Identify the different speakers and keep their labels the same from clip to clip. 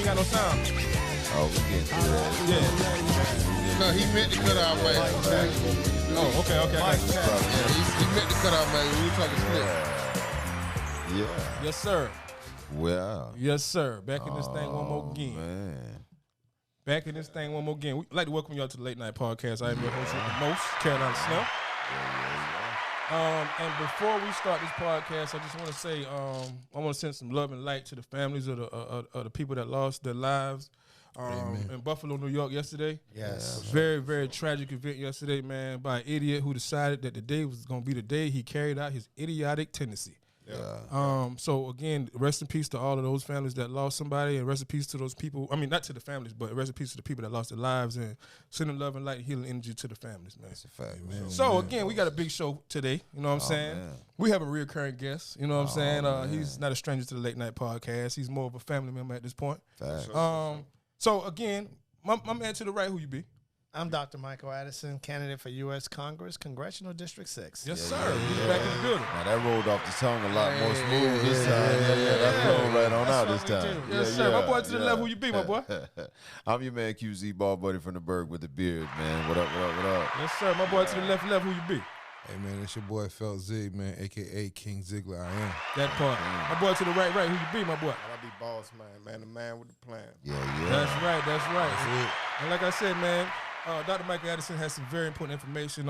Speaker 1: ain't got no sound.
Speaker 2: Oh, we getting through that.
Speaker 1: Yeah.
Speaker 3: No, he meant to cut out my.
Speaker 1: Oh, okay.
Speaker 3: Yeah, he meant to cut out my. We talking Slimm.
Speaker 2: Yeah.
Speaker 1: Yes, sir.
Speaker 2: Well.
Speaker 1: Yes, sir. Back in this thing one more again.
Speaker 2: Man.
Speaker 1: Back in this thing one more again. We'd like to welcome y'all to the Late Night Podcast. I am your host with the most, Carolina Slimm. And before we start this podcast, I just want to say I want to send some love and light to the families of the people that lost their lives in Buffalo, New York yesterday.
Speaker 4: Yes.
Speaker 1: Very, very tragic event yesterday, man, by an idiot who decided that the day was going to be the day he carried out his idiotic tendency.
Speaker 2: Yeah.
Speaker 1: So again, rest in peace to all of those families that lost somebody, and rest in peace to those people. I mean, not to the families, but rest in peace to the people that lost their lives, and sending love and light and healing energy to the families, man.
Speaker 2: That's a fact, man.
Speaker 1: So again, we got a big show today. You know what I'm saying?
Speaker 2: Man.
Speaker 1: We have a reoccurring guest. You know what I'm saying? He's not a stranger to the Late Night Podcast. He's more of a family member at this point.
Speaker 2: Fact.
Speaker 1: So again, my man to the right, who you be?
Speaker 4: I'm Dr. Michael Addison, candidate for U.S. Congress, Congressional District 6.
Speaker 1: Yes, sir. He's back in the building.
Speaker 2: Now that rolled off the tongue a lot more smooth this time. Yeah, that rolled right on out this time.
Speaker 1: Yes, sir. My boy to the left, who you be, my boy?
Speaker 2: I'm your man QZ, ball buddy from the Berg with the beard, man. What up?
Speaker 1: Yes, sir. My boy to the left, who you be?
Speaker 3: Hey man, it's your boy Felt Zeig, man, aka King Ziegler. I am.
Speaker 1: That part. My boy to the right, who you be, my boy?
Speaker 5: I be boss man, the man with the plan.
Speaker 2: Yeah.
Speaker 1: That's right. And like I said, man, Dr. Michael Addison has some very important information.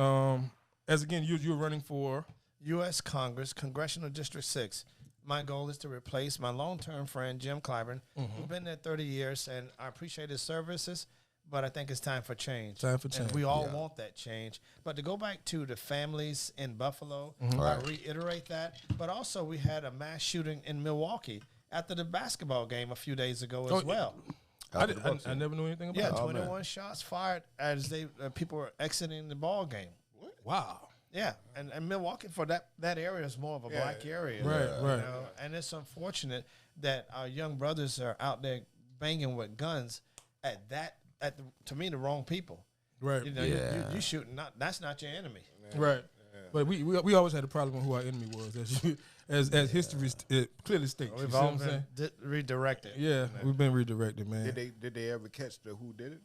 Speaker 1: As again, you're running for
Speaker 4: U.S. Congress, Congressional District 6. My goal is to replace my long-term friend, Jim Clyburn, who's been there 30 years, and I appreciate his services, but I think it's time for change. And we all want that change. But to go back to the families in Buffalo, I reiterate that. But also we had a mass shooting in Milwaukee after the basketball game a few days ago as well.
Speaker 1: I never knew anything about it.
Speaker 4: 21 shots fired as people were exiting the ball game.
Speaker 1: What? Wow.
Speaker 4: Yeah, and Milwaukee for that area is more of a black area.
Speaker 1: Right.
Speaker 4: You know? And it's unfortunate that our young brothers are out there banging with guns to me, the wrong people.
Speaker 1: Right.
Speaker 4: You know, you shooting, that's not your enemy.
Speaker 1: Right. Yeah. But we always had a problem with who our enemy was, as history clearly states.
Speaker 4: We've all been redirected.
Speaker 1: Yeah, we've been redirected, man.
Speaker 5: Did they ever catch who did it?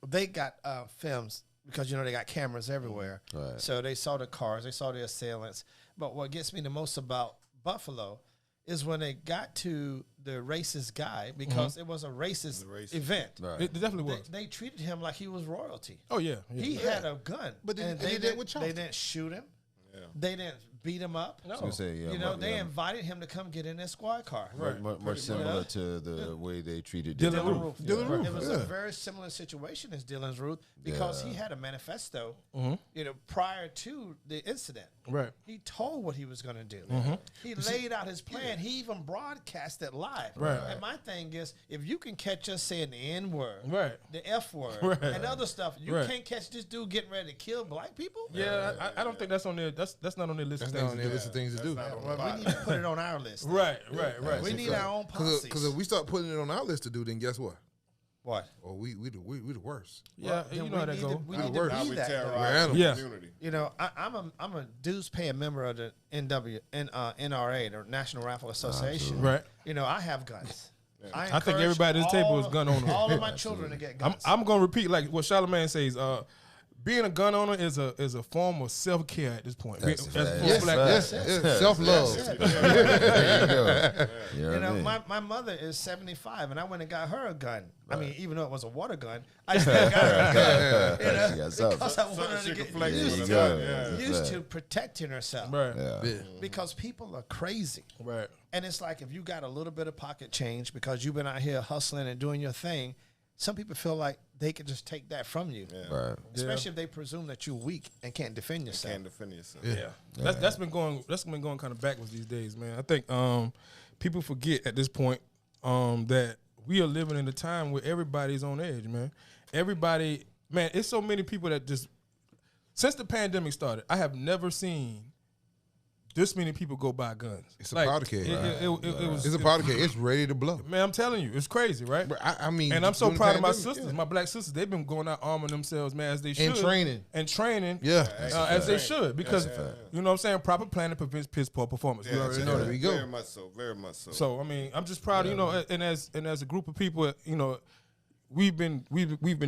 Speaker 4: They got films because they got cameras everywhere.
Speaker 2: Right.
Speaker 4: So they saw the cars, they saw the assailants. But what gets me the most about Buffalo is when they got to the racist guy, because it was a racist event.
Speaker 2: Right.
Speaker 1: It definitely was.
Speaker 4: They treated him like he was royalty.
Speaker 1: Oh yeah.
Speaker 4: He had a gun,
Speaker 3: But
Speaker 4: and they didn't shoot him.
Speaker 5: Yeah.
Speaker 4: They didn't beat him up.
Speaker 1: No.
Speaker 2: I was gonna say,
Speaker 4: They invited him to come get in their squad car.
Speaker 2: Right. Much similar to the way they treated
Speaker 1: Dylan
Speaker 2: Dylan
Speaker 1: Roof.
Speaker 3: Dylan Roof.
Speaker 4: It was a very similar situation as Dylan's Ruth, because he had a manifesto, prior to the incident.
Speaker 1: Right.
Speaker 4: He told what he was going to do. He laid out his plan. He even broadcast it live.
Speaker 1: Right.
Speaker 4: And my thing is, if you can catch us saying the N word,
Speaker 1: Right.
Speaker 4: the F word,
Speaker 1: Right.
Speaker 4: and other stuff, you
Speaker 1: Right.
Speaker 4: can't catch this dude getting ready to kill black people.
Speaker 1: Yeah, I don't think that's on there. That's not on their list of things.
Speaker 3: That's not on their list of things to do.
Speaker 4: Well, we need to put it on our list.
Speaker 1: Right.
Speaker 4: We need our own policies.
Speaker 3: Because if we start putting it on our list to do, then guess what?
Speaker 4: What?
Speaker 3: Oh, we the worst.
Speaker 1: Yeah,
Speaker 4: Then
Speaker 1: you know how that goes.
Speaker 4: We need to
Speaker 3: worse.
Speaker 5: Now
Speaker 4: be
Speaker 5: we
Speaker 4: that.
Speaker 5: terrorize the
Speaker 1: Yeah.
Speaker 5: community.
Speaker 4: I'm a dues paying member of the NRA, the National Rifle Association.
Speaker 1: Right.
Speaker 4: I have guns.
Speaker 1: I think everybody at this table is gun owner.
Speaker 4: All of my children to get guns.
Speaker 1: I'm gonna repeat like what Charlamagne says. Being a gun owner is a form of self-care at this point.
Speaker 2: That's a fact.
Speaker 3: Yes, self-love.
Speaker 2: There you go.
Speaker 4: My mother is 75, and I went and got her a gun. I mean, even though it was a water gun, I still got her a gun.
Speaker 2: She got something.
Speaker 4: Because I wanted her to get
Speaker 5: flex
Speaker 2: There
Speaker 5: with
Speaker 2: you
Speaker 5: a
Speaker 2: go.
Speaker 5: gun, yeah.
Speaker 4: used to protecting herself.
Speaker 1: Right.
Speaker 2: Yeah.
Speaker 4: Because people are crazy.
Speaker 1: Right.
Speaker 4: And it's like, if you got a little bit of pocket change because you've been out here hustling and doing your thing, some people feel like they could just take that from you.
Speaker 2: Right.
Speaker 4: Especially if they presume that you're weak and can't defend yourself.
Speaker 5: Can't defend yourself.
Speaker 1: Yeah. That's been going kind of backwards these days, man. I think people forget at this point that we are living in a time where everybody's on edge, man. Everybody, man, it's so many people that just, since the pandemic started, I have never seen this many people go buy guns.
Speaker 2: It's a powder keg.
Speaker 1: It's
Speaker 2: a powder keg. It's ready to blow.
Speaker 1: Man, I'm telling you, it's crazy, right?
Speaker 2: But I mean,
Speaker 1: and I'm so proud of my
Speaker 2: pandemic,
Speaker 1: sisters, my black sisters. They've been going out arming themselves, man, as they should.
Speaker 2: And training.
Speaker 1: As they should. Because, you know what I'm saying, proper planning prevents piss poor performance.
Speaker 5: Yeah,
Speaker 1: we already know that.
Speaker 2: There we go.
Speaker 5: Very much so. Very much so.
Speaker 1: So, I mean, I'm just proud, you know, and as a group of people, you know, we've been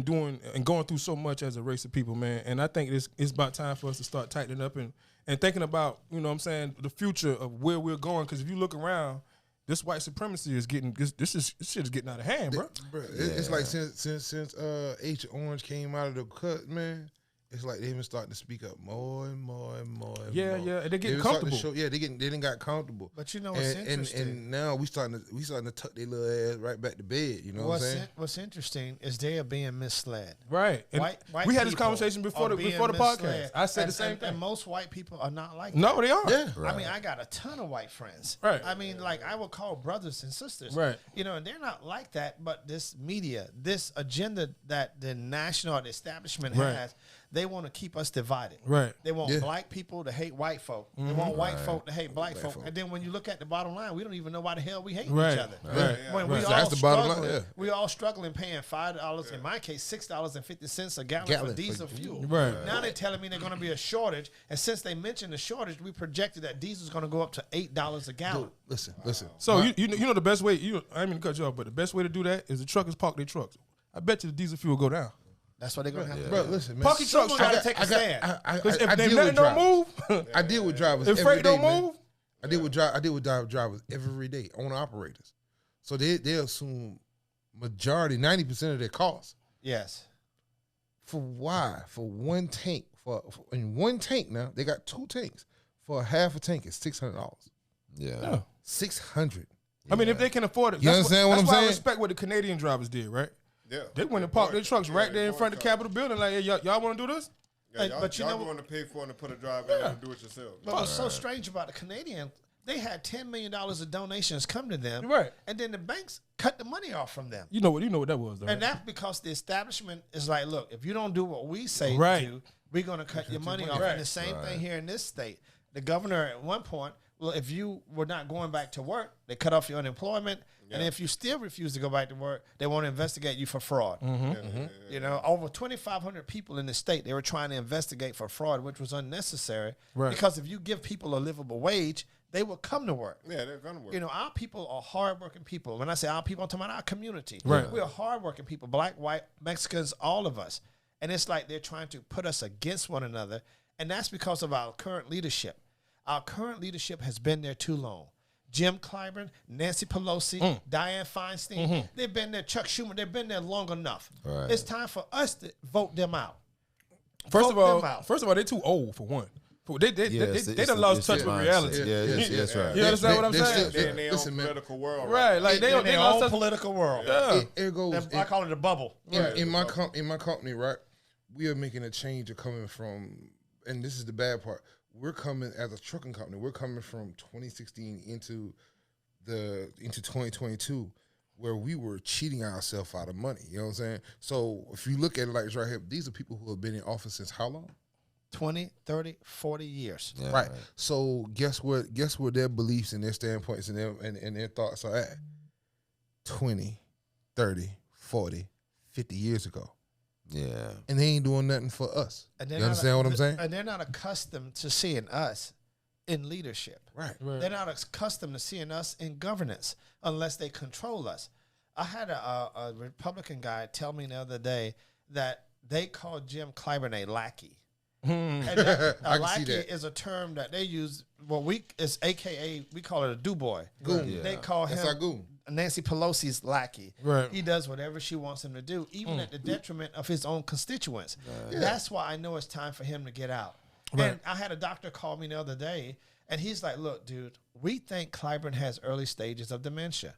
Speaker 1: doing and going through so much as a race of people, man. And I think it's about time for us to start tightening up and thinking about, you know what I'm saying, the future of where we're going. Because if you look around, this white supremacy is getting this shit is getting out of hand, bro.
Speaker 2: It's like since H Orange came out of the cut, man. It's like they even starting to speak up more and more and more. And
Speaker 1: yeah,
Speaker 2: more.
Speaker 1: yeah, and they're getting comfortable.
Speaker 2: They didn't got comfortable.
Speaker 4: But you know what's interesting?
Speaker 2: And now we starting to tuck their little ass right back to bed. You know what I'm saying?
Speaker 4: What's interesting is they are being misled.
Speaker 1: Right. And
Speaker 4: white
Speaker 1: we had this
Speaker 4: people
Speaker 1: conversation before the
Speaker 4: misled.
Speaker 1: podcast. I said the same thing.
Speaker 4: And most white people are not like
Speaker 1: no,
Speaker 4: that.
Speaker 1: they are.
Speaker 2: Yeah.
Speaker 4: Right. I mean, I got a ton of white friends.
Speaker 1: Right.
Speaker 4: I mean, like I would call brothers and sisters.
Speaker 1: Right.
Speaker 4: You know, and they're not like that. But this media, this agenda that the national or the establishment has, they want to keep us divided.
Speaker 1: Right.
Speaker 4: They want black people to hate white folk. They want white folk to hate black folk. And then when you look at the bottom line, we don't even know why the hell we hate each other.
Speaker 1: Right.
Speaker 4: When we all
Speaker 2: That's the bottom line.
Speaker 4: struggling, we all struggling paying $5, in my case, $6.50 a gallon for diesel fuel.
Speaker 1: Right.
Speaker 4: Now they're telling me they're going to be a shortage. And since they mentioned the shortage, we projected that diesel is going to go up to $8 a gallon.
Speaker 2: Dude, listen.
Speaker 1: So you know the best way, I didn't mean to cut you off, but the best way to do that is the truckers park their trucks. I bet you the diesel fuel will go down.
Speaker 4: That's what they're going to have to
Speaker 2: Bro,
Speaker 4: do.
Speaker 2: listen, man.
Speaker 1: Park your trucks.
Speaker 4: Someone gotta take a stand.
Speaker 1: Because if
Speaker 2: I
Speaker 1: they
Speaker 2: deal
Speaker 1: nothing
Speaker 2: with
Speaker 1: don't
Speaker 2: drivers.
Speaker 1: move,
Speaker 2: I deal with drivers
Speaker 1: if
Speaker 2: every
Speaker 1: freight
Speaker 2: day,
Speaker 1: don't
Speaker 2: man.
Speaker 1: move,
Speaker 2: I deal with drivers every day, owner operators. So they assume majority, 90% of their costs.
Speaker 4: Yes.
Speaker 2: For why? For one tank. In one tank now, they got 2 tanks. For a half a tank, it's $600.
Speaker 3: Yeah.
Speaker 2: $600.
Speaker 1: I mean, if they can afford it,
Speaker 2: You understand what I'm
Speaker 1: that's why I
Speaker 2: saying?
Speaker 1: respect what the Canadian drivers did, right?
Speaker 5: Yeah.
Speaker 1: They went and parked their trucks right there in front of the Capitol building. Like, hey, y'all want to do this?
Speaker 5: Yeah, y'all,
Speaker 4: but you
Speaker 5: y'all
Speaker 4: know-
Speaker 5: going to pay for it and put a driver in there and do it yourself.
Speaker 4: But what's so strange about the Canadian, they had $10 million of donations come to them.
Speaker 1: Right.
Speaker 4: And then the banks cut the money off from them.
Speaker 1: You know what that was, though.
Speaker 4: And
Speaker 1: right?
Speaker 4: that's because the establishment is like, look, if you don't do what we say
Speaker 1: Right.
Speaker 4: to do, we're going to cut your money off.
Speaker 1: Right.
Speaker 4: And the same thing here in this state. The governor at one point, well, if you were not going back to work, they cut off your unemployment. And if you still refuse to go back to work, they want to investigate you for fraud. You know, over 2,500 people in the state, they were trying to investigate for fraud, which was unnecessary.
Speaker 1: Right.
Speaker 4: Because if you give people a livable wage, they will come to work.
Speaker 5: Yeah, they're going to work.
Speaker 4: You know, our people are hardworking people. When I say our people, I'm talking about our community.
Speaker 1: Right.
Speaker 4: We are hardworking people, black, white, Mexicans, all of us. And it's like they're trying to put us against one another. And that's because of our current leadership. Our current leadership has been there too long. Jim Clyburn, Nancy Pelosi, Dianne Feinstein, they've been there. Chuck Schumer, they've been there long enough.
Speaker 3: Right.
Speaker 4: It's time for us to vote them out.
Speaker 1: First of
Speaker 4: Vote them out.
Speaker 1: all, they're too old for one. They done lost touch with reality.
Speaker 3: Yes, right.
Speaker 1: You understand what I'm
Speaker 2: They're
Speaker 1: saying?
Speaker 2: still-
Speaker 5: They're in their own
Speaker 2: Listen, man.
Speaker 5: political world.
Speaker 1: Right, like they
Speaker 4: In their
Speaker 1: lost
Speaker 4: own
Speaker 1: touch.
Speaker 4: political world.
Speaker 1: Yeah.
Speaker 2: Here goes.
Speaker 4: I call it a bubble.
Speaker 2: In my company, right? We are making a change of coming from, and this is the bad part. We're coming as a trucking company. We're coming from 2016 into 2022, where we were cheating ourselves out of money. You know what I'm saying? So if you look at it like it's right here, these are people who have been in office since how long?
Speaker 4: 20, 30, 40 years.
Speaker 3: Yeah,
Speaker 2: Right. So guess what? Guess where their beliefs and their standpoints and their thoughts are at? 20, 30, 40, 50 years ago.
Speaker 3: Yeah.
Speaker 2: And they ain't doing nothing for us.
Speaker 4: And
Speaker 2: You understand what I'm saying?
Speaker 4: And they're not accustomed to seeing us in leadership.
Speaker 2: Right.
Speaker 4: They're not accustomed to seeing us in governance unless they control us. I had a Republican guy tell me the other day that they called Jim Clyburn a lackey. And that,
Speaker 2: I
Speaker 4: a
Speaker 2: can see
Speaker 4: lackey
Speaker 2: that.
Speaker 4: is a term that they use. Well, it's AKA, we call it a do-boy.
Speaker 2: Goon.
Speaker 3: Yeah.
Speaker 4: They call
Speaker 2: That's
Speaker 4: him
Speaker 2: our goon.
Speaker 4: Nancy Pelosi's lackey.
Speaker 1: Right.
Speaker 4: He does whatever she wants him to do, even at the detriment of his own constituents. That's why I know it's time for him to get out.
Speaker 1: Right.
Speaker 4: And I had a doctor call me the other day, and he's like, look, dude, we think Clyburn has early stages of dementia.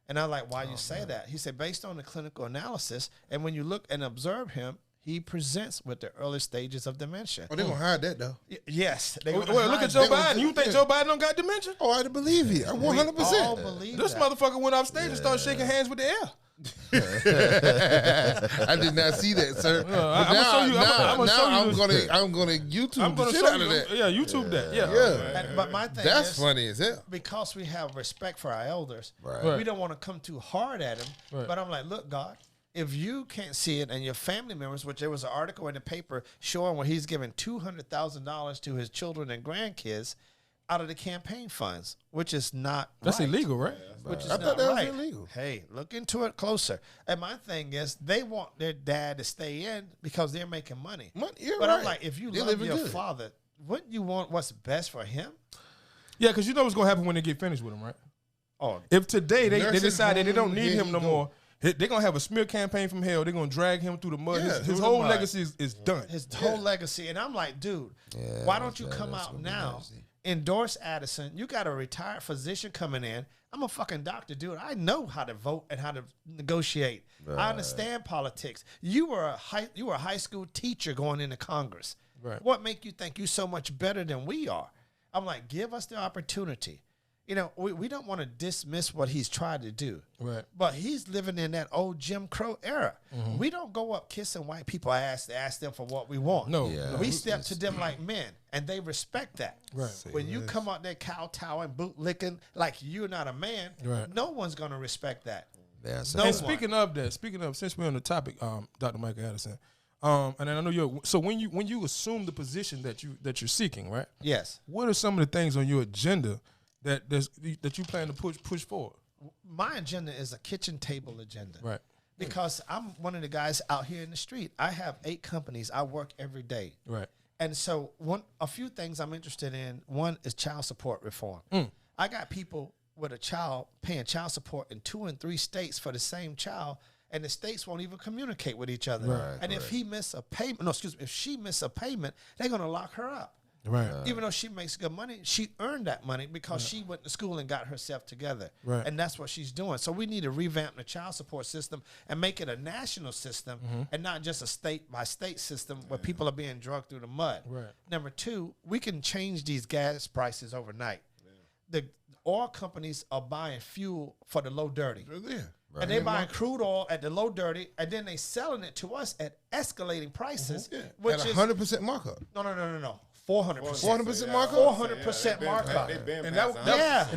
Speaker 4: And I'm like, why you say that? He said, based on the clinical analysis, and when you look and observe him, he presents with the early stages of dementia.
Speaker 2: Oh, they gonna hide that though.
Speaker 4: Yes. They
Speaker 1: Well,
Speaker 4: gonna
Speaker 1: look
Speaker 4: hide
Speaker 1: at Joe
Speaker 4: that.
Speaker 1: Biden. You think Joe Biden don't got dementia?
Speaker 2: Oh, I believe it. I'm
Speaker 4: We
Speaker 2: 100%.
Speaker 4: all believe
Speaker 1: This
Speaker 4: that.
Speaker 1: motherfucker went off stage and started shaking hands with the air.
Speaker 2: I did not see that, sir.
Speaker 1: I'm gonna show you.
Speaker 2: I'm gonna YouTube
Speaker 1: I'm gonna
Speaker 2: the shit
Speaker 1: show
Speaker 2: out of
Speaker 1: you.
Speaker 2: that.
Speaker 1: Yeah, YouTube that. Yeah.
Speaker 4: But my thing
Speaker 2: That's
Speaker 4: is,
Speaker 2: funny as hell.
Speaker 4: because we have respect for our elders,
Speaker 1: Right.
Speaker 4: we don't want to come too hard at them.
Speaker 1: Right.
Speaker 4: But I'm like, look, God, if you can't see it and your family members, which there was an article in the paper showing where he's giving $200,000 to his children and grandkids out of the campaign funds, which is not
Speaker 1: That's
Speaker 4: right.
Speaker 1: illegal, right?
Speaker 4: Which is
Speaker 2: I
Speaker 4: not
Speaker 2: thought that was
Speaker 4: right.
Speaker 2: illegal.
Speaker 4: Hey, look into it closer. And my thing is, they want their dad to stay in because they're making money.
Speaker 2: You're
Speaker 4: But
Speaker 2: right.
Speaker 4: I'm like, if you
Speaker 2: They're
Speaker 4: love
Speaker 2: living
Speaker 4: your
Speaker 2: good.
Speaker 4: father, wouldn't you want what's best for him?
Speaker 1: Yeah, because you know what's gonna happen when they get finished with him, right?
Speaker 4: Oh,
Speaker 1: If today they
Speaker 2: Nursing
Speaker 1: decide that they don't
Speaker 2: home,
Speaker 1: need
Speaker 2: here
Speaker 1: him
Speaker 2: you
Speaker 1: no
Speaker 2: go.
Speaker 1: more, they're gonna have a smear campaign from hell. They're gonna drag him through the mud.
Speaker 2: Yeah,
Speaker 1: his
Speaker 2: through the
Speaker 1: whole
Speaker 2: mud.
Speaker 1: legacy is done.
Speaker 4: his whole legacy. And I'm like, dude, why don't you come out now, endorse Addison? You got a retired physician coming in. I'm a fucking doctor, dude. I know how to vote and how to negotiate. I understand politics. You were a high school teacher going into Congress.
Speaker 1: Right.
Speaker 4: What make you think you so much better than we are? I'm like, give us the opportunity. You know, we don't want to dismiss what he's tried to do.
Speaker 1: Right.
Speaker 4: But he's living in that old Jim Crow era. We don't go up kissing white people ass to ask them for what we want.
Speaker 1: No.
Speaker 6: Yeah.
Speaker 4: We step to them like men, and they respect that.
Speaker 1: Right.
Speaker 4: When you come out there kowtowing, boot licking like you're not a man,
Speaker 1: Right.
Speaker 4: no one's going to respect that.
Speaker 6: Yeah, so
Speaker 4: No
Speaker 1: And
Speaker 4: one.
Speaker 1: speaking of, since we're on the topic, Dr. Michael Addison, and then I know you're. So when you assume the position that you're seeking, right?
Speaker 4: Yes.
Speaker 1: What are some of the things on your agenda that you plan to push forward?
Speaker 4: My agenda is a kitchen table agenda.
Speaker 1: Right.
Speaker 4: Because I'm one of the guys out here in the street. I have 8 companies. I work every day.
Speaker 1: Right.
Speaker 4: And so a few things I'm interested in. One is child support reform. I got people with a child paying child support in 2 and 3 states for the same child, and the states won't even communicate with each other.
Speaker 6: Right,
Speaker 4: and if he miss a payment, if she miss a payment, they're gonna lock her up.
Speaker 1: Right.
Speaker 4: Even though she makes good money, she earned that money because she went to school and got herself together.
Speaker 1: Right.
Speaker 4: And that's what she's doing. So we need to revamp the child support system and make it a national system and not just a state by state system where people are being drugged through the mud.
Speaker 1: Right.
Speaker 4: Number 2, we can change these gas prices overnight. The oil companies are buying fuel for the low dirty.
Speaker 2: Yeah.
Speaker 4: And they buying crude oil at the low dirty, and then they selling it to us at escalating prices, which
Speaker 2: At
Speaker 4: is
Speaker 2: 100% markup.
Speaker 4: no. 400%.
Speaker 2: 400% markup?
Speaker 4: 400% markup.
Speaker 1: And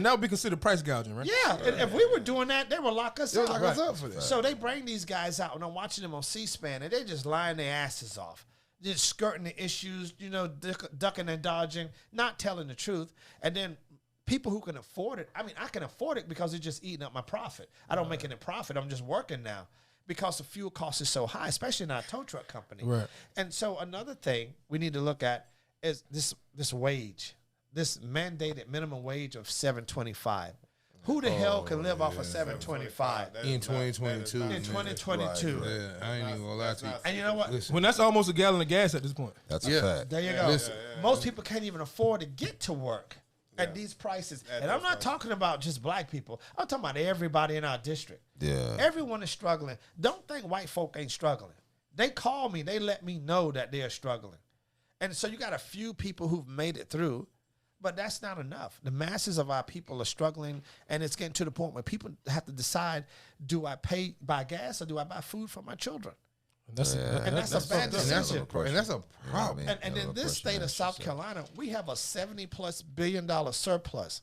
Speaker 1: that would be considered price gouging, right?
Speaker 4: Yeah, and if we were doing that, they would lock us
Speaker 2: They'll
Speaker 4: up.
Speaker 2: lock us up for that.
Speaker 4: So they bring these guys out, and I'm watching them on C-SPAN, and they're just lying their asses off, just skirting the issues, ducking and dodging, not telling the truth. And then people who can afford it, I mean, I can afford it because it's just eating up my profit. I don't make any profit. I'm just working now because the fuel cost is so high, especially in our tow truck company.
Speaker 1: Right.
Speaker 4: And so another thing we need to look at is this wage, this mandated minimum wage of $7.25. Who the hell can live off of $7.25
Speaker 2: In 2022.
Speaker 4: in 2022?
Speaker 2: Yeah, I ain't even gonna lie to you.
Speaker 4: And you know what?
Speaker 2: Listen,
Speaker 1: When that's almost a gallon of gas at this point.
Speaker 6: that's a
Speaker 2: Yeah.
Speaker 6: fact.
Speaker 4: There you go.
Speaker 2: Listen.
Speaker 4: Most people can't even afford to get to work at these prices. And I'm not talking about just black people. I'm talking about everybody in our district.
Speaker 6: Yeah.
Speaker 4: Everyone is struggling. Don't think white folk ain't struggling. They call me. They let me know that they're struggling. And so you got a few people who've made it through, but that's not enough. The masses of our people are struggling, and it's getting to the point where people have to decide, do I buy gas or do I buy food for my children?
Speaker 1: And that's a bad
Speaker 2: and that's
Speaker 4: decision.
Speaker 2: a problem.
Speaker 4: And in this state of South Carolina, we have a $70+ billion surplus.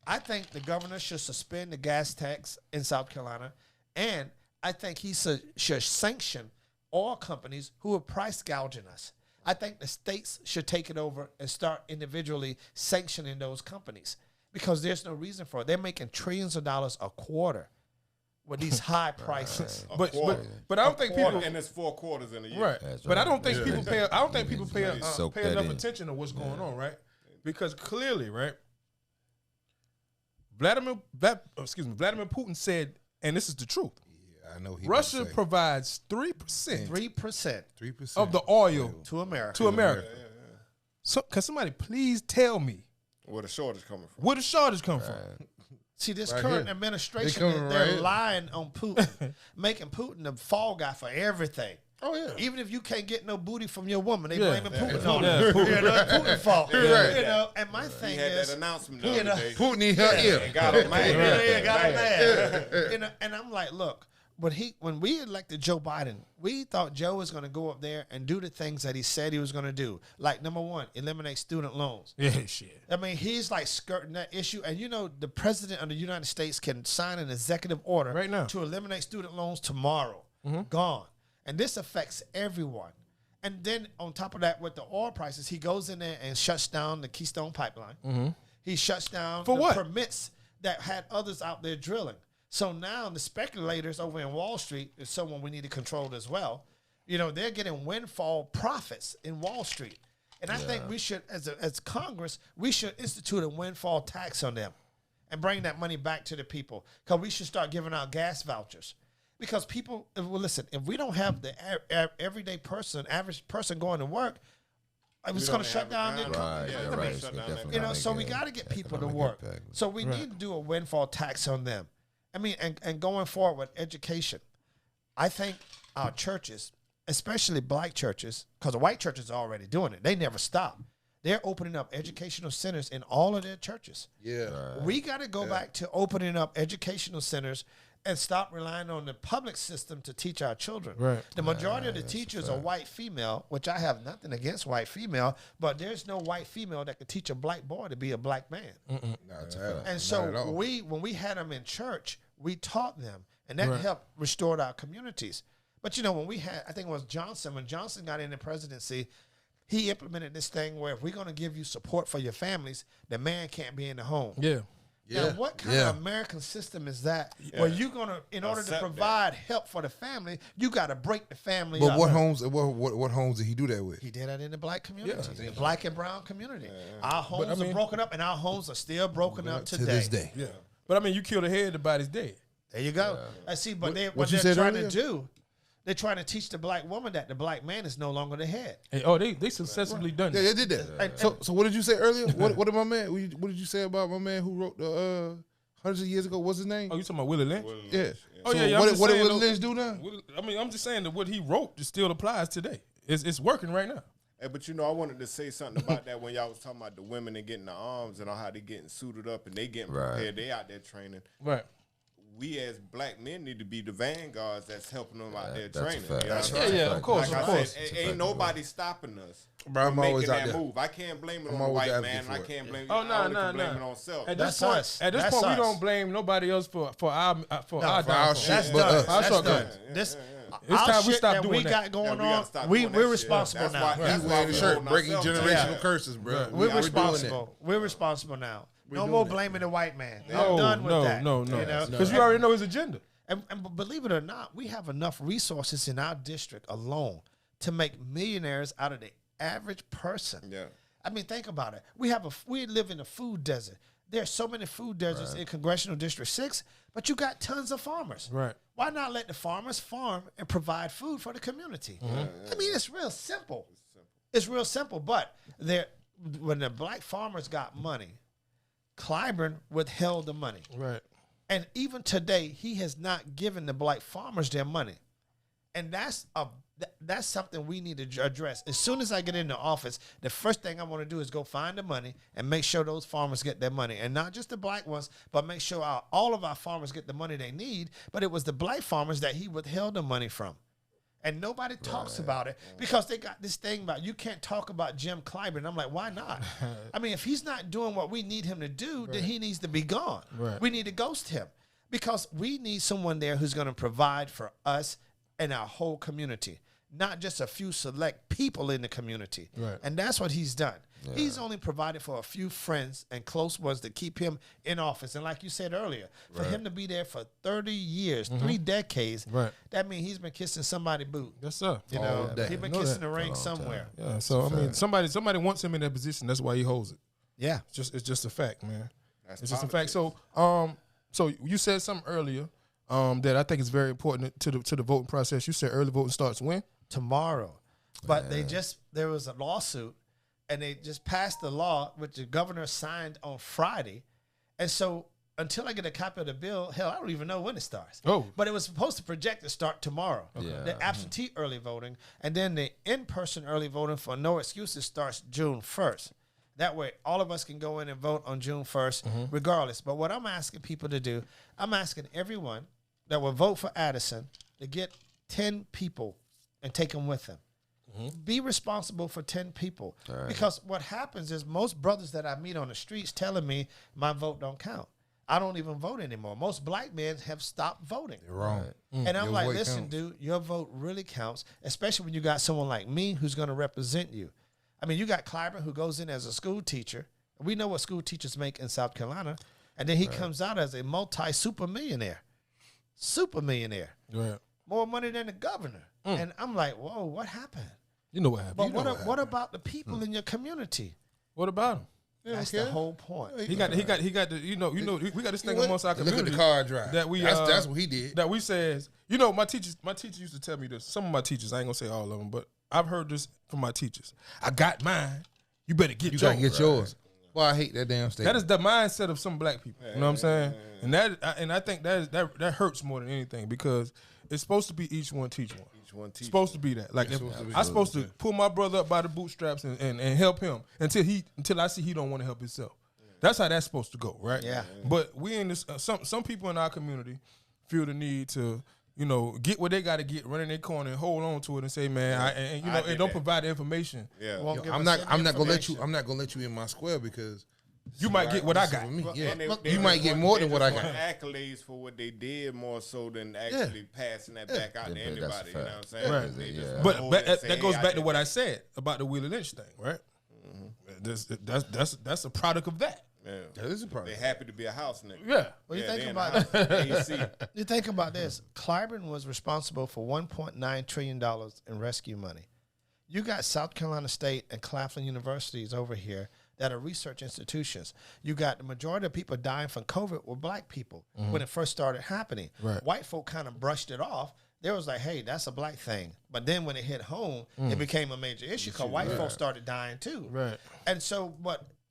Speaker 4: I think the governor should suspend the gas tax in South Carolina, and I think he should sanction oil companies who are price gouging us. I think the states should take it over and start individually sanctioning those companies because there's no reason for it. They're making trillions of dollars a quarter with these high prices.
Speaker 1: But I don't think people.
Speaker 5: And it's 4 quarters in a year.
Speaker 1: Right.
Speaker 6: That's
Speaker 1: But I
Speaker 6: right.
Speaker 1: don't think people pay. I don't think people pay
Speaker 6: Soak
Speaker 1: pay
Speaker 6: that
Speaker 1: enough
Speaker 6: in.
Speaker 1: attention to what's going on, right? Because clearly, right, Vladimir Putin said, and this is the truth.
Speaker 2: Yeah, I know he
Speaker 1: Russia provides 3%
Speaker 4: 3%
Speaker 1: of the oil
Speaker 4: to America.
Speaker 1: to America. So, can somebody please tell me
Speaker 5: Where the shortage coming from?
Speaker 1: where the shortage come from?
Speaker 4: See, this
Speaker 2: Right
Speaker 4: current
Speaker 2: here.
Speaker 4: administration,
Speaker 2: They coming
Speaker 4: they're
Speaker 2: right here.
Speaker 4: lying on Putin, making Putin the fall guy for everything.
Speaker 2: Oh yeah.
Speaker 4: Even if you can't get no booty from your woman, they blaming Putin on
Speaker 1: Yeah,
Speaker 4: it. You know, it's Putin's fault.
Speaker 2: Right.
Speaker 4: You know, and my thing
Speaker 5: He had
Speaker 4: is,
Speaker 5: that announcement the other day.
Speaker 2: Putin need her ear.
Speaker 5: And got him mad.
Speaker 4: got him mad. You know, and I'm like, look, when we elected Joe Biden, we thought Joe was going to go up there and do the things that he said he was going to do. Like, number one, eliminate student loans.
Speaker 1: Yeah, shit.
Speaker 4: I mean, he's like skirting that issue. And, you know, the president of the United States can sign an executive order
Speaker 1: Right now.
Speaker 4: to eliminate student loans tomorrow. Gone. And this affects everyone. And then on top of that, with the oil prices, he goes in there and shuts down the Keystone Pipeline. He shuts down
Speaker 1: For
Speaker 4: the
Speaker 1: what?
Speaker 4: permits that had others out there drilling. So now the speculators over in Wall Street is someone we need to control as well. You know, they're getting windfall profits in Wall Street. And I think we should, as Congress, we should institute a windfall tax on them and bring that money back to the people. Because we should start giving out gas vouchers. Because people, well, listen, if we don't have the everyday person, average person going to work, it's going to shut down the economy.
Speaker 5: Yeah,
Speaker 6: You're right.
Speaker 5: shut down that
Speaker 4: You know, so we got to get people to work. So we need to do a windfall tax on them. I mean, and going forward with education, I think our churches, especially black churches, because the white churches are already doing it. They never stop. They're opening up educational centers in all of their churches.
Speaker 2: Yeah.
Speaker 4: We got to go back to opening up educational centers and stop relying on the public system to teach our children.
Speaker 1: Right.
Speaker 4: The majority of the teachers are white female, which I have nothing against white female, but there's no white female that could teach a black boy to be a black man. And so when we had them in church, we taught them, and that helped restore our communities. But you know, when we had, I think it was Johnson, when Johnson got in the presidency, he implemented this thing where if we're going to give you support for your families, the man can't be in the home.
Speaker 1: Yeah.
Speaker 4: Now, what kind of American system is that? Where you're gonna, in order to provide help for the family, you got to break the family
Speaker 2: But
Speaker 4: up.
Speaker 2: what homes? What homes did he do that with?
Speaker 4: He did that in the black community, the black and brown community. Our homes are broken up, and our homes are still broken up today.
Speaker 2: To this day.
Speaker 1: Yeah. But I mean, you kill the head, the body's dead.
Speaker 4: There you go. I see, but what
Speaker 2: you
Speaker 4: they're
Speaker 2: said
Speaker 4: trying
Speaker 2: earlier?
Speaker 4: to do, they're trying to teach the black woman that the black man is no longer the head.
Speaker 1: Hey, they successfully done
Speaker 2: Yeah,
Speaker 1: that.
Speaker 2: they did that. So what did you say earlier? What did my man? What did you say about my man who wrote the hundreds of years ago? What's his name?
Speaker 1: Oh, you talking about Willie Lynch?
Speaker 2: Yeah.
Speaker 1: Oh,
Speaker 2: So
Speaker 1: yeah, I'm
Speaker 2: What
Speaker 1: just
Speaker 2: did
Speaker 1: saying,
Speaker 2: Willie
Speaker 1: though,
Speaker 2: Lynch do now?
Speaker 1: I mean, I'm just saying that what he wrote just still applies today. It's working right now.
Speaker 5: Hey, but you know, I wanted to say something about that when y'all was talking about the women and getting the arms and how they getting suited up and they getting prepared. They out there training.
Speaker 1: Right.
Speaker 5: We as black men need to be the vanguards that's helping them out there
Speaker 6: that's a
Speaker 5: training.
Speaker 6: fact.
Speaker 5: You know what I'm
Speaker 1: Yeah,
Speaker 5: saying?
Speaker 1: yeah, of course,
Speaker 5: Like
Speaker 1: of
Speaker 5: I
Speaker 1: course.
Speaker 5: said, ain't nobody stopping us
Speaker 2: Bro, I'm
Speaker 5: from
Speaker 2: always
Speaker 5: making
Speaker 2: out
Speaker 5: that
Speaker 2: there.
Speaker 5: move. I can't blame it
Speaker 2: I'm
Speaker 5: on the
Speaker 2: always
Speaker 5: white
Speaker 2: advocate
Speaker 5: man.
Speaker 2: for
Speaker 5: I
Speaker 2: it.
Speaker 5: can't blame it.
Speaker 1: Oh, no,
Speaker 5: I only
Speaker 1: no,
Speaker 5: can blame
Speaker 1: no.
Speaker 5: it on self.
Speaker 1: At
Speaker 4: That's
Speaker 1: this point,
Speaker 4: us.
Speaker 1: at this
Speaker 4: That's
Speaker 1: point, we
Speaker 4: us.
Speaker 1: don't blame nobody else for our
Speaker 2: For our
Speaker 1: downfall.
Speaker 2: shit,
Speaker 4: That's
Speaker 2: but
Speaker 4: done.
Speaker 2: us.
Speaker 1: Our
Speaker 4: That's
Speaker 1: shortcut.
Speaker 4: done. This
Speaker 1: It's
Speaker 4: our
Speaker 1: time we
Speaker 4: shit
Speaker 1: stop
Speaker 4: that
Speaker 1: doing
Speaker 4: we
Speaker 1: that.
Speaker 4: got going
Speaker 5: Yeah, we gotta
Speaker 4: on.
Speaker 5: stop
Speaker 4: We're
Speaker 5: doing that shit.
Speaker 4: responsible
Speaker 5: That's
Speaker 4: now.
Speaker 5: why- that's
Speaker 2: He
Speaker 5: why
Speaker 2: wearing the
Speaker 5: we
Speaker 2: shirt,
Speaker 5: holding
Speaker 2: breaking
Speaker 5: ourselves
Speaker 2: generational
Speaker 5: back.
Speaker 2: curses, bro.
Speaker 1: Right.
Speaker 4: We're
Speaker 2: doing it.
Speaker 4: responsible. We're responsible now. No
Speaker 2: doing
Speaker 4: more
Speaker 2: it.
Speaker 4: blaming the white man. I'm
Speaker 1: No,
Speaker 4: done with that.
Speaker 1: no.
Speaker 4: You know?
Speaker 1: Because you already know his agenda.
Speaker 4: And believe it or not, we have enough resources in our district alone to make millionaires out of the average person.
Speaker 5: Yeah.
Speaker 4: I mean, think about it. We live in a food desert. There are so many food deserts in Congressional District 6, but you got tons of farmers.
Speaker 1: Right.
Speaker 4: Why not let the farmers farm and provide food for the community? I mean, it's real simple. It's real simple. But when the black farmers got money, Clyburn withheld the money.
Speaker 1: Right.
Speaker 4: And even today, he has not given the black farmers their money. And that's something we need to address. As soon as I get into office, the first thing I want to do is go find the money and make sure those farmers get their money. And not just the black ones, but make sure all of our farmers get the money they need. But it was the black farmers that he withheld the money from. And nobody talks about it because they got this thing about you can't talk about Jim Clyburn. I'm like, why not? I mean, if he's not doing what we need him to do, then he needs to be gone.
Speaker 1: Right.
Speaker 4: We need to ghost him because we need someone there who's going to provide for us and our whole community, not just a few select people in the community.
Speaker 1: Right.
Speaker 4: And that's what he's done. Yeah. He's only provided for a few friends and close ones to keep him in office. And like you said earlier, for him to be there for 30 years, 3 decades, that means he's been kissing somebody's boot.
Speaker 1: Yes, sir.
Speaker 4: You know,
Speaker 2: day.
Speaker 4: he's been
Speaker 1: Know
Speaker 4: kissing
Speaker 1: that.
Speaker 4: the ring somewhere.
Speaker 1: Yeah. So I mean, somebody wants him in that position. That's why he holds it.
Speaker 4: Yeah.
Speaker 1: It's just a fact, man.
Speaker 5: That's
Speaker 1: It's just a
Speaker 5: politics.
Speaker 1: fact. So you said something earlier that I think is very important to the voting process. You said early voting starts when?
Speaker 4: Tomorrow. But there was a lawsuit and they just passed the law which the governor signed on Friday. And so until I get a copy of the bill, hell, I don't even know when it starts.
Speaker 1: Oh.
Speaker 4: But it was supposed to project to start tomorrow.
Speaker 6: Yeah.
Speaker 4: The absentee early voting, and then the in-person early voting for no excuses starts June 1st. That way, all of us can go in and vote on June 1st, regardless. But what I'm asking people to do, I'm asking everyone that will vote for Addison to get 10 people and take them with them. Be responsible for 10 people.
Speaker 6: Right.
Speaker 4: Because what happens is most brothers that I meet on the streets telling me my vote don't count. I don't even vote anymore. Most black men have stopped voting.
Speaker 2: You're wrong.
Speaker 4: And I'm
Speaker 2: Your
Speaker 4: like,
Speaker 2: vote
Speaker 4: listen,
Speaker 2: counts.
Speaker 4: dude, your vote really counts, especially when you got someone like me who's going to represent you. I mean, you got Clyburn who goes in as a school teacher. We know what school teachers make in South Carolina. And then he comes out as a multi-super millionaire. Super millionaire.
Speaker 1: Right.
Speaker 4: More money than the governor. And I'm like, whoa, what happened?
Speaker 1: You know what happened.
Speaker 4: But what about the people in your community?
Speaker 1: What about him?
Speaker 4: That's the whole point.
Speaker 1: He got the we got this thing amongst our
Speaker 2: Look
Speaker 1: community.
Speaker 2: at the car drive.
Speaker 1: That we
Speaker 2: that's what he did.
Speaker 1: That we says, my teacher used to tell me this. Some of my teachers, I ain't gonna say all of them, but I've heard this from my teachers. I got mine. You better get yours.
Speaker 2: You gotta get yours. Well, I hate that damn statement.
Speaker 1: That is the mindset of some black people. You know what I'm saying? And I think that hurts more than anything because it's supposed to be each one teach one. It's supposed to be that. Like I'm supposed to pull my brother up by the bootstraps and help him until I see he don't want to help himself. That's how that's supposed to go, right?
Speaker 4: Yeah.
Speaker 1: But we in this some people in our community feel the need to get what they got to get, run in their corner and hold on to it and say, man, and don't provide the information.
Speaker 5: Yeah.
Speaker 2: I'm not gonna let you. I'm not gonna let you in my square because
Speaker 1: You might get what I got.
Speaker 2: Yeah.
Speaker 5: And
Speaker 2: You might get more than what I got.
Speaker 5: Accolades for what they did more so than actually passing that back out to
Speaker 6: Yeah, that's a
Speaker 5: anybody. You know what I'm
Speaker 6: fact.
Speaker 5: saying?
Speaker 1: Right.
Speaker 5: They just
Speaker 6: Yeah.
Speaker 1: But
Speaker 5: hold it and say,
Speaker 1: that goes
Speaker 5: "Hey, I
Speaker 1: back to
Speaker 5: did
Speaker 1: what
Speaker 5: that."
Speaker 1: I said about the Willie Lynch thing, right? That's a product of that.
Speaker 5: Yeah.
Speaker 2: That is a problem.
Speaker 5: They happy to be a house nigga.
Speaker 1: Yeah.
Speaker 4: Well, you
Speaker 5: Yeah,
Speaker 4: think
Speaker 5: they in
Speaker 4: about
Speaker 5: the house, AC.
Speaker 4: You think about this. Clyburn was responsible for $1.9 trillion in rescue money. You got South Carolina State and Claflin universities over here that are research institutions. You got the majority of people dying from COVID were black people when it first started happening.
Speaker 1: Right.
Speaker 4: White folk kind of brushed it off. They was like, hey, that's a black thing. But then when it hit home, it became a major issue because white folks started dying too.
Speaker 1: Right.
Speaker 4: And so,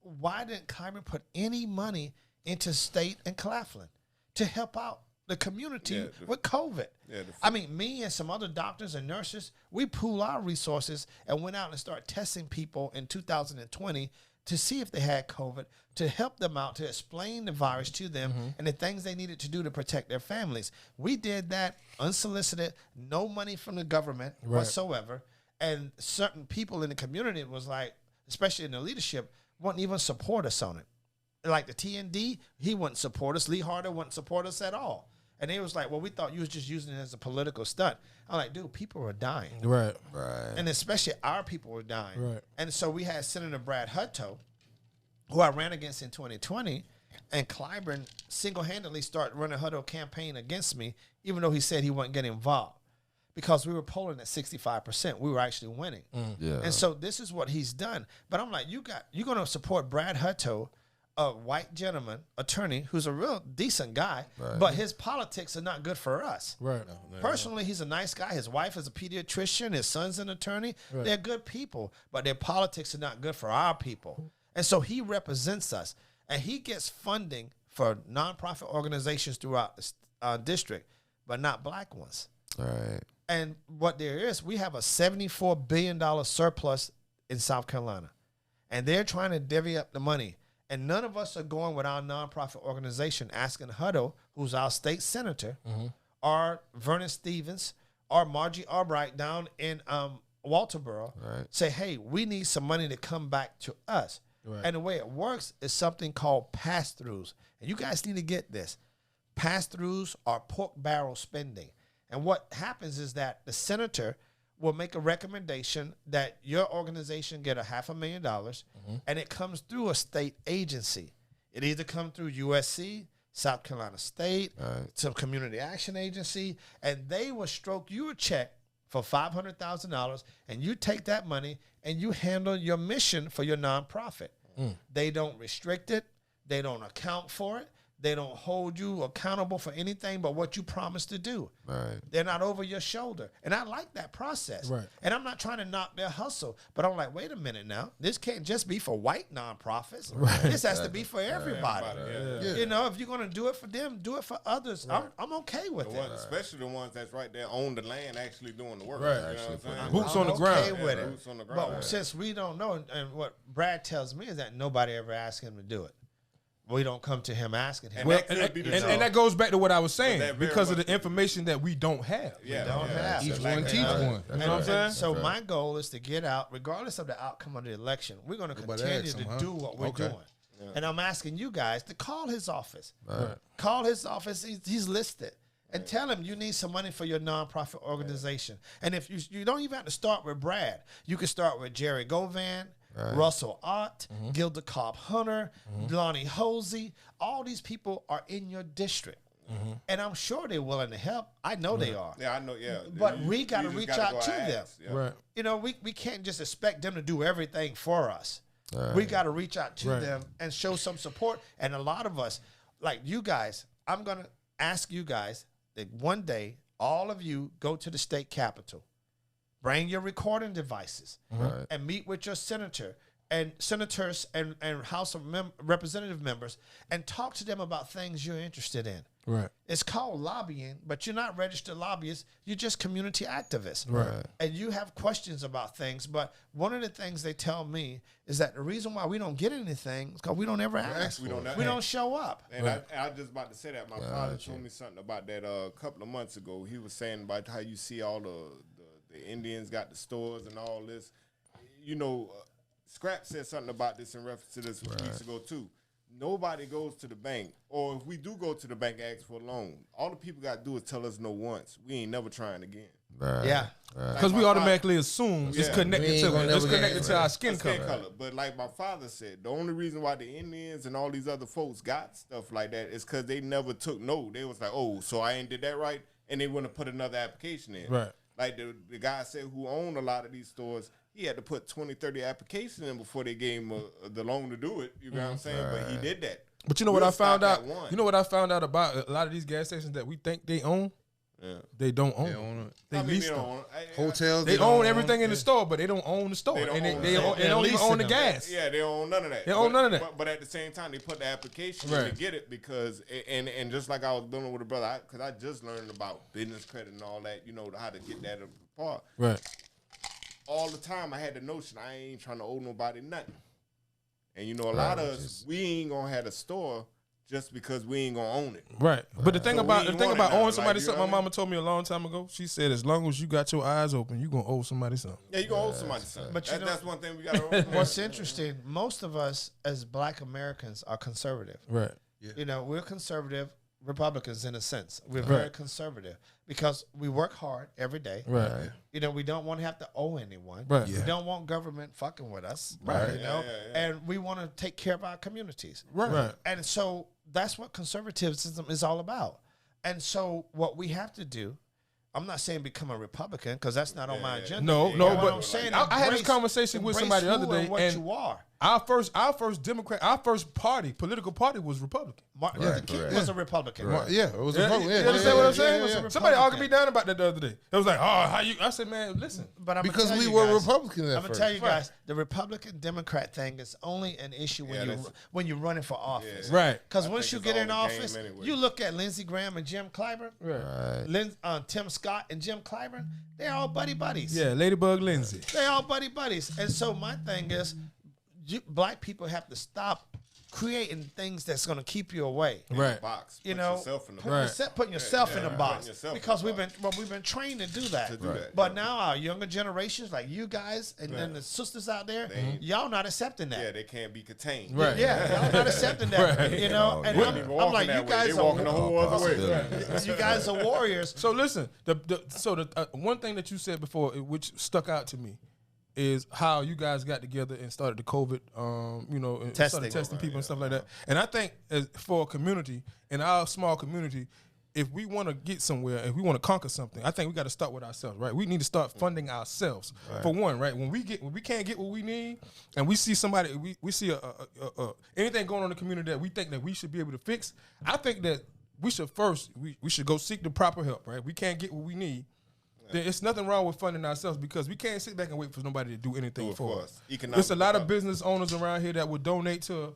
Speaker 4: why didn't Clyburn put any money into State and Claflin to help out the community with COVID?
Speaker 5: Yeah,
Speaker 4: I mean, me and some other doctors and nurses, we pool our resources and went out and started testing people in 2020 to see if they had COVID, to help them out, to explain the virus to them and the things they needed to do to protect their families. We did that unsolicited, no money from the government whatsoever. And certain people in the community was like, especially in the leadership, wouldn't even support us on it. Like the TND, he wouldn't support us. Lee Harder wouldn't support us at all. And they was like, well, we thought you was just using it as a political stunt. I'm like, dude, people are dying.
Speaker 1: Right.
Speaker 6: Right.
Speaker 4: And especially our people were dying.
Speaker 1: Right.
Speaker 4: And so we had Senator Brad Hutto, who I ran against in 2020, and Clyburn single-handedly started running Hutto campaign against me, even though he said he wasn't getting involved. Because we were polling at 65%. We were actually winning.
Speaker 6: Yeah.
Speaker 4: And so this is what he's done. But I'm like, you're going to support Brad Hutto, a white gentleman, attorney, who's a real decent guy, but his politics are not good for us.
Speaker 1: Right.
Speaker 4: Personally, he's a nice guy. His wife is a pediatrician. His son's an attorney. They're good people, but their politics are not good for our people. And so he represents us, and he gets funding for nonprofit organizations throughout the district, but not black ones.
Speaker 6: Right.
Speaker 4: And what there is, we have a $74 billion surplus in South Carolina, and they're trying to divvy up the money. And none of us are going with our nonprofit organization asking Hutto, who's our state senator, or Vernon Stevens, or Margie Albright down in Walterboro, say, hey, we need some money to come back to us. Right. And the way it works is something called pass-throughs. And you guys need to get this. Pass-throughs are pork barrel spending. And what happens is that the senator will make a recommendation that your organization get $500,000, and it comes through a state agency. It either comes through USC, South Carolina State, some community action agency, and they will stroke you a check for $500,000, and you take that money and you handle your mission for your nonprofit. They don't restrict it. They don't account for it. They don't hold you accountable for anything but what you promised to do.
Speaker 6: Right.
Speaker 4: They're not over your shoulder. And I like that process.
Speaker 1: Right.
Speaker 4: And I'm not trying to knock their hustle, but I'm like, wait a minute now. This can't just be for white nonprofits. Right. This has to be for everybody.
Speaker 2: Yeah.
Speaker 4: You know, if you're going to do it for them, do it for others.
Speaker 1: Right.
Speaker 4: I'm okay with it.
Speaker 5: Especially the ones that's right there on the land actually doing the work.
Speaker 1: Right.
Speaker 5: You know what I'm saying?
Speaker 1: Boots
Speaker 4: I'm
Speaker 1: on the
Speaker 4: okay
Speaker 1: ground.
Speaker 4: with it.
Speaker 5: Boots on the ground.
Speaker 4: But since we don't know, and what Brad tells me is that nobody ever asked him to do it. We don't come to him asking him.
Speaker 5: Well,
Speaker 1: And that goes back to what I was saying,
Speaker 5: that very
Speaker 1: because of
Speaker 5: much
Speaker 1: the information that we don't have.
Speaker 5: Yeah,
Speaker 4: don't have.
Speaker 2: Each
Speaker 5: Like
Speaker 2: one
Speaker 5: that.
Speaker 2: teach one.
Speaker 1: You know what I'm saying?
Speaker 4: So my goal is to get out, regardless of the outcome of the election. We're going to
Speaker 2: Nobody
Speaker 4: continue
Speaker 2: asked
Speaker 4: to
Speaker 2: him, huh?
Speaker 4: do what we're
Speaker 2: Okay.
Speaker 4: doing. And I'm asking you guys to call his office.
Speaker 6: Right.
Speaker 4: Call his office. He's listed. And tell him you need some money for your nonprofit organization. And if you don't even have to start with Brad. You can start with Jerry Govan, Russell Ott, Gilda Cobb Hunter, Lonnie Hosey. All these people are in your district. And I'm sure they're willing to help. I know they are.
Speaker 5: Yeah, I know. Yeah,
Speaker 4: But we got to
Speaker 5: just
Speaker 4: reach
Speaker 5: gotta
Speaker 4: out
Speaker 5: go
Speaker 4: to
Speaker 5: ask.
Speaker 4: them.
Speaker 5: Yeah.
Speaker 1: Right.
Speaker 4: You know, we can't just expect them to do everything for us. We got to reach out to
Speaker 1: Right.
Speaker 4: them and show some support. And a lot of us, like you guys, I'm going to ask you guys that one day, all of you go to the state capitol, bring your recording devices,
Speaker 6: Right.
Speaker 4: and meet with your senator and senators and House of Representative members and talk to them about things you're interested in.
Speaker 1: Right.
Speaker 4: It's called lobbying, but you're not registered lobbyists. You're just community activists.
Speaker 1: Right.
Speaker 4: And you have questions about things. But one of the things they tell me is that the reason why we don't get anything is because we don't ever ask.
Speaker 5: We don't.
Speaker 4: We don't show up.
Speaker 5: And I just about to say that. My father told me something about that a couple of months ago. He was saying about how you see all the Indians got the stores and all this. You know, Scrap said something about this in reference to this weeks ago too. Nobody goes to the bank, or if we do go to the bank and ask for a loan, all the people got to do is tell us no once. We ain't never trying again.
Speaker 6: Right.
Speaker 4: Yeah.
Speaker 1: Because we automatically assume it's
Speaker 5: Yeah.
Speaker 1: connected
Speaker 2: We ain't gonna
Speaker 1: to it's
Speaker 2: never get
Speaker 1: connected
Speaker 2: it.
Speaker 1: to our skin
Speaker 5: Skin
Speaker 1: color.
Speaker 5: color. But like my father said, the only reason why the Indians and all these other folks got stuff like that is because they never took no. They was like, oh, so I ain't did that right, and they want to put another application in.
Speaker 1: Right.
Speaker 5: Like the guy said who owned a lot of these stores, he had to put 20, 30 applications in before they gave him the loan to do it. You know what I'm saying? But he did that.
Speaker 1: But you know what
Speaker 5: We'll
Speaker 1: I found
Speaker 5: stop
Speaker 1: out?
Speaker 5: at one.
Speaker 1: You know what I found out about a lot of these gas stations that we think they own?
Speaker 5: Yeah.
Speaker 1: They don't own.
Speaker 2: They
Speaker 1: them.
Speaker 2: own it.
Speaker 1: They
Speaker 5: I mean,
Speaker 1: lease
Speaker 5: you
Speaker 1: them.
Speaker 5: know,
Speaker 2: Hotels.
Speaker 1: They
Speaker 2: don't
Speaker 1: own everything in the
Speaker 2: yeah.
Speaker 1: store, but they don't own the store.
Speaker 5: They don't
Speaker 1: And
Speaker 5: own the
Speaker 1: they
Speaker 5: store.
Speaker 1: don't even own the
Speaker 2: leasing
Speaker 1: gas.
Speaker 5: Yeah, they don't own none of that.
Speaker 1: They own none of that.
Speaker 5: But at the same time, they put the application in
Speaker 1: Right.
Speaker 5: to get it because, and just like I was dealing with a brother, because I just learned about business credit and all that, you know, how to get that apart.
Speaker 1: Right.
Speaker 5: All the time, I had the notion I ain't trying to owe nobody nothing. And, you know, a lot of us, we ain't going to have a store just because we ain't going to own it.
Speaker 1: Right. But the thing
Speaker 5: So
Speaker 1: about
Speaker 5: we
Speaker 1: the
Speaker 5: ain't
Speaker 1: thing
Speaker 5: want it
Speaker 1: about
Speaker 5: now,
Speaker 1: owing
Speaker 5: like,
Speaker 1: somebody
Speaker 5: you know
Speaker 1: something,
Speaker 5: what
Speaker 1: my
Speaker 5: I mean?
Speaker 1: mama told me a long time ago. She said, as long as you got your eyes open, you gonna owe somebody something.
Speaker 5: Yeah, you going to owe somebody something.
Speaker 4: But you know-
Speaker 5: That's one thing we got to owe.
Speaker 4: What's interesting, most of us as Black Americans are conservative.
Speaker 1: Right.
Speaker 4: You know, we're conservative Republicans in a sense. We're very conservative because we work hard every day.
Speaker 1: Right.
Speaker 4: You know, we don't want to have to owe anyone.
Speaker 1: Right.
Speaker 4: We
Speaker 1: Yeah.
Speaker 4: don't want government fucking with us.
Speaker 1: Right.
Speaker 4: You know, and we want to take care of our communities.
Speaker 1: Right.
Speaker 4: And so that's what conservatism is all about. And so what we have to do, I'm not saying become a Republican because that's not on my agenda.
Speaker 1: No, no,
Speaker 4: What
Speaker 1: but
Speaker 4: I'm saying,
Speaker 1: I had this
Speaker 4: embrace-
Speaker 1: conversation with
Speaker 4: embrace
Speaker 1: somebody the other
Speaker 4: who
Speaker 1: day,
Speaker 4: and what
Speaker 1: and
Speaker 4: you are.
Speaker 1: our first Democrat, our first political party was Republican.
Speaker 4: Martin Luther King was a Republican.
Speaker 2: Yeah, it was a
Speaker 1: Yeah,
Speaker 2: vote.
Speaker 1: you
Speaker 2: Yeah,
Speaker 1: understand what I'm saying?
Speaker 2: yeah, yeah.
Speaker 1: Somebody argued me down about that the other day. It was like, oh, how you? I said, man, listen.
Speaker 4: But I'm
Speaker 2: Because
Speaker 4: tell
Speaker 2: we
Speaker 4: you
Speaker 2: were
Speaker 4: guys,
Speaker 2: Republicans at
Speaker 4: I'm gonna
Speaker 2: first.
Speaker 4: tell you guys, the Republican Democrat thing is only an issue when you're running for office.
Speaker 1: Right.
Speaker 4: Because
Speaker 5: I
Speaker 4: once
Speaker 5: think
Speaker 4: you
Speaker 5: it's
Speaker 4: get in
Speaker 5: all the game
Speaker 4: office,
Speaker 5: anyway.
Speaker 4: you look at Lindsey Graham and Jim Clyburn,
Speaker 1: Right.
Speaker 4: Tim Scott and Jim Clyburn, they're all buddy buddies.
Speaker 1: Yeah, Ladybug Lindsay.
Speaker 4: They're all buddy buddies. And so my thing is, Black people have to stop creating things that's going to keep you away.
Speaker 1: Right.
Speaker 5: Box.
Speaker 4: You
Speaker 5: Put
Speaker 4: know,
Speaker 5: yourself in the
Speaker 1: Right.
Speaker 4: putting yourself in a
Speaker 5: yeah,
Speaker 4: box
Speaker 5: putting yourself in
Speaker 4: because
Speaker 5: a box.
Speaker 4: we've been trained to do that.
Speaker 5: To do that,
Speaker 4: But
Speaker 5: yeah.
Speaker 4: now our younger generations, like you guys and then the sisters out there, y'all not accepting that.
Speaker 5: Yeah, they can't be contained.
Speaker 1: Right.
Speaker 4: Yeah, y'all not accepting that.
Speaker 1: Right.
Speaker 4: You know, and
Speaker 5: They be
Speaker 4: I'm like,
Speaker 5: walking
Speaker 4: you
Speaker 5: that way.
Speaker 4: guys
Speaker 5: They walking the whole other way.
Speaker 6: Possibility.
Speaker 4: you guys are warriors.
Speaker 1: So listen, the one thing that you said before, which stuck out to me, is how you guys got together and started the COVID, and
Speaker 4: Testing.
Speaker 1: started testing people and stuff like that. And I think for a community, in our small community, if we want to get somewhere, if we want to conquer something, I think we got to start with ourselves, right? We need to start funding ourselves for one, right? When we can't get what we need, and we see somebody, we see anything going on in the community that we think that we should be able to fix. I think that we should first we should go seek the proper help, right? We can't get what we need. Then it's nothing wrong with funding ourselves because we can't sit back and wait for nobody to do anything for us. There's a lot of business owners around here that would donate to.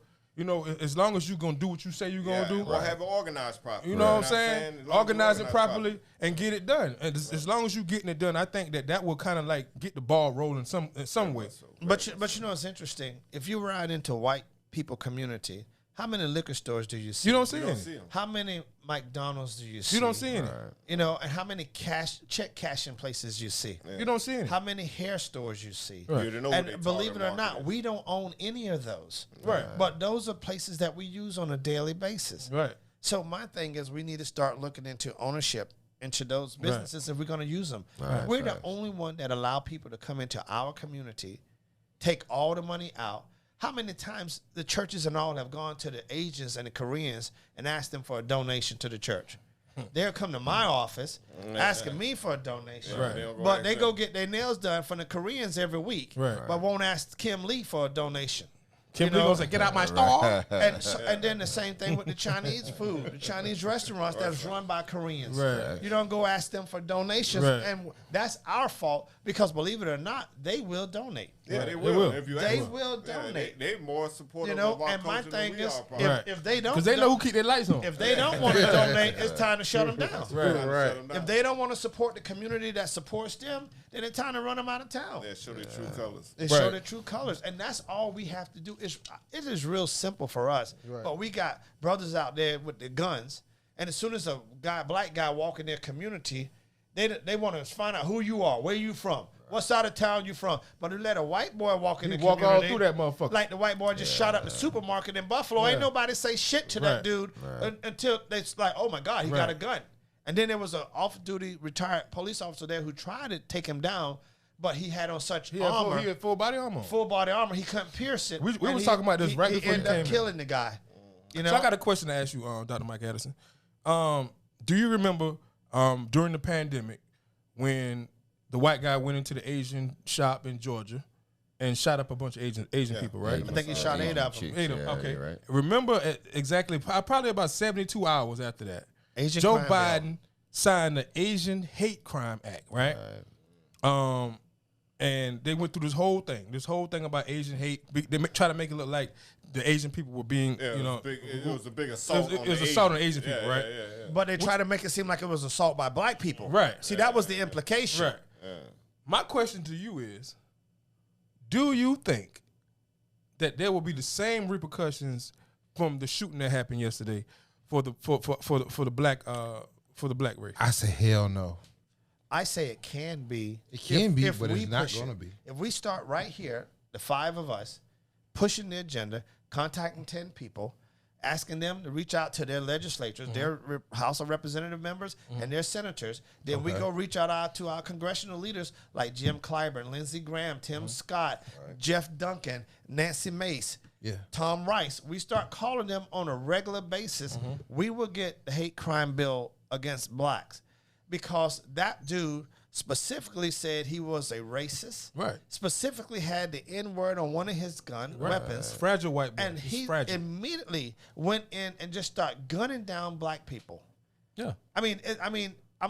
Speaker 1: As long as you're going to do what you say you're going to do.
Speaker 5: Or have it organized properly.
Speaker 1: You know what I'm saying? Organize it properly and get it done. And as long as you're getting it done, I think that will kind of like get the ball rolling in some way.
Speaker 4: But you know it's interesting. If you ride into white people community, how many liquor stores do you see?
Speaker 1: You don't see any.
Speaker 4: How many McDonald's do you see?
Speaker 1: You don't see any.
Speaker 4: And how many check cashing places you see?
Speaker 1: Yeah. You don't see any.
Speaker 4: How many hair stores you see?
Speaker 1: Right.
Speaker 4: And believe it or not, we don't own any of those.
Speaker 1: Right.
Speaker 4: But those are places that we use on a daily basis.
Speaker 1: Right.
Speaker 4: So my thing is we need to start looking into ownership into those businesses if we're going to use them.
Speaker 6: Right.
Speaker 4: We're the only one that allow people to come into our community, take all the money out. How many times the churches and all have gone to the Asians and the Koreans and asked them for a donation to the church? They'll come to my office asking me for a donation.
Speaker 1: Right.
Speaker 4: But they go get their nails done from the Koreans every week, but won't ask Kim Lee for a donation.
Speaker 1: Kim Lee gonna say, "Get out my store."
Speaker 4: And then the same thing with the Chinese food, the Chinese restaurants that's run by Koreans.
Speaker 1: Right.
Speaker 4: You don't go ask them for donations, and that's our fault because believe it or not, they will donate.
Speaker 5: Yeah, they will.
Speaker 1: If
Speaker 5: you
Speaker 4: They
Speaker 5: ask
Speaker 4: will
Speaker 5: them.
Speaker 4: donate.
Speaker 5: They more supportive
Speaker 4: You know,
Speaker 5: of our
Speaker 4: and my
Speaker 5: culture than
Speaker 4: thing
Speaker 5: we
Speaker 4: is,
Speaker 5: are, probably.
Speaker 4: if they don't,
Speaker 1: Because they know who keep their lights on.
Speaker 4: if they don't want to donate, it's time to shut them down.
Speaker 1: Right.
Speaker 4: If they don't want to support the community that supports them, then it's time to run them out of town.
Speaker 5: They show their true colors.
Speaker 4: They show their true colors, and that's all we have to do. It is real simple for us, but we got brothers out there with the guns, and as soon as a black guy walk in their community, they want to find out who you are, where you from, what side of town you from. But to let a white boy walk in the
Speaker 1: walk
Speaker 4: community,
Speaker 1: all through that motherfucker.
Speaker 4: like the white boy just shot up the supermarket in Buffalo. Ain't nobody say shit to that dude until it's like, oh my God, he got a gun. And then there was an off-duty retired police officer there who tried to take him down, but he had on such armor.
Speaker 1: He had full body armor.
Speaker 4: Full body armor. He couldn't pierce it.
Speaker 1: We was talking about this right before you
Speaker 4: ended
Speaker 1: came
Speaker 4: up
Speaker 1: in.
Speaker 4: killing the guy. You know.
Speaker 1: So I got a question to ask you, Dr. Mike Addison. Do you remember during the pandemic when the white guy went into the Asian shop in Georgia and shot up a bunch of Asian people, right?
Speaker 4: I think he shot 8 of them.
Speaker 1: 8 of them,
Speaker 6: Yeah,
Speaker 1: okay.
Speaker 6: you're right.
Speaker 1: Remember exactly, probably about 72 hours after that,
Speaker 4: Asian
Speaker 1: Joe
Speaker 4: crime
Speaker 1: Biden signed the Asian Hate Crime Act, right? And they went through this whole thing about Asian hate. They try to make it look like the Asian people were being,
Speaker 5: Yeah, it was a big assault.
Speaker 1: it was assault on Asian people, right?
Speaker 5: Yeah.
Speaker 4: But they try to make it seem like it was assault by black people.
Speaker 1: Right.
Speaker 4: See, that was the implication.
Speaker 1: Right. My question to you is, do you think that there will be the same repercussions from the shooting that happened yesterday for the black race?
Speaker 2: I say hell no.
Speaker 4: I say it can be.
Speaker 2: It can be,
Speaker 4: if
Speaker 2: but
Speaker 4: we
Speaker 2: it's not
Speaker 4: push it.
Speaker 2: going to be.
Speaker 4: If we start right here, the 5 of us, pushing the agenda, contacting 10 people, asking them to reach out to their legislatures, their House of Representative members, and their senators. Then we go reach out to our congressional leaders like Jim Clyburn, Lindsey Graham, Tim Scott, Jeff Duncan, Nancy Mace, Tom Rice. We start calling them on a regular basis. We will get the hate crime bill against blacks because that dude specifically said he was a racist.
Speaker 1: Right.
Speaker 4: Specifically had the N-word on one of his weapons.
Speaker 1: Fragile white boy.
Speaker 4: And he
Speaker 1: fragile.
Speaker 4: immediately went in and just started gunning down black people.
Speaker 1: Yeah.
Speaker 4: I'm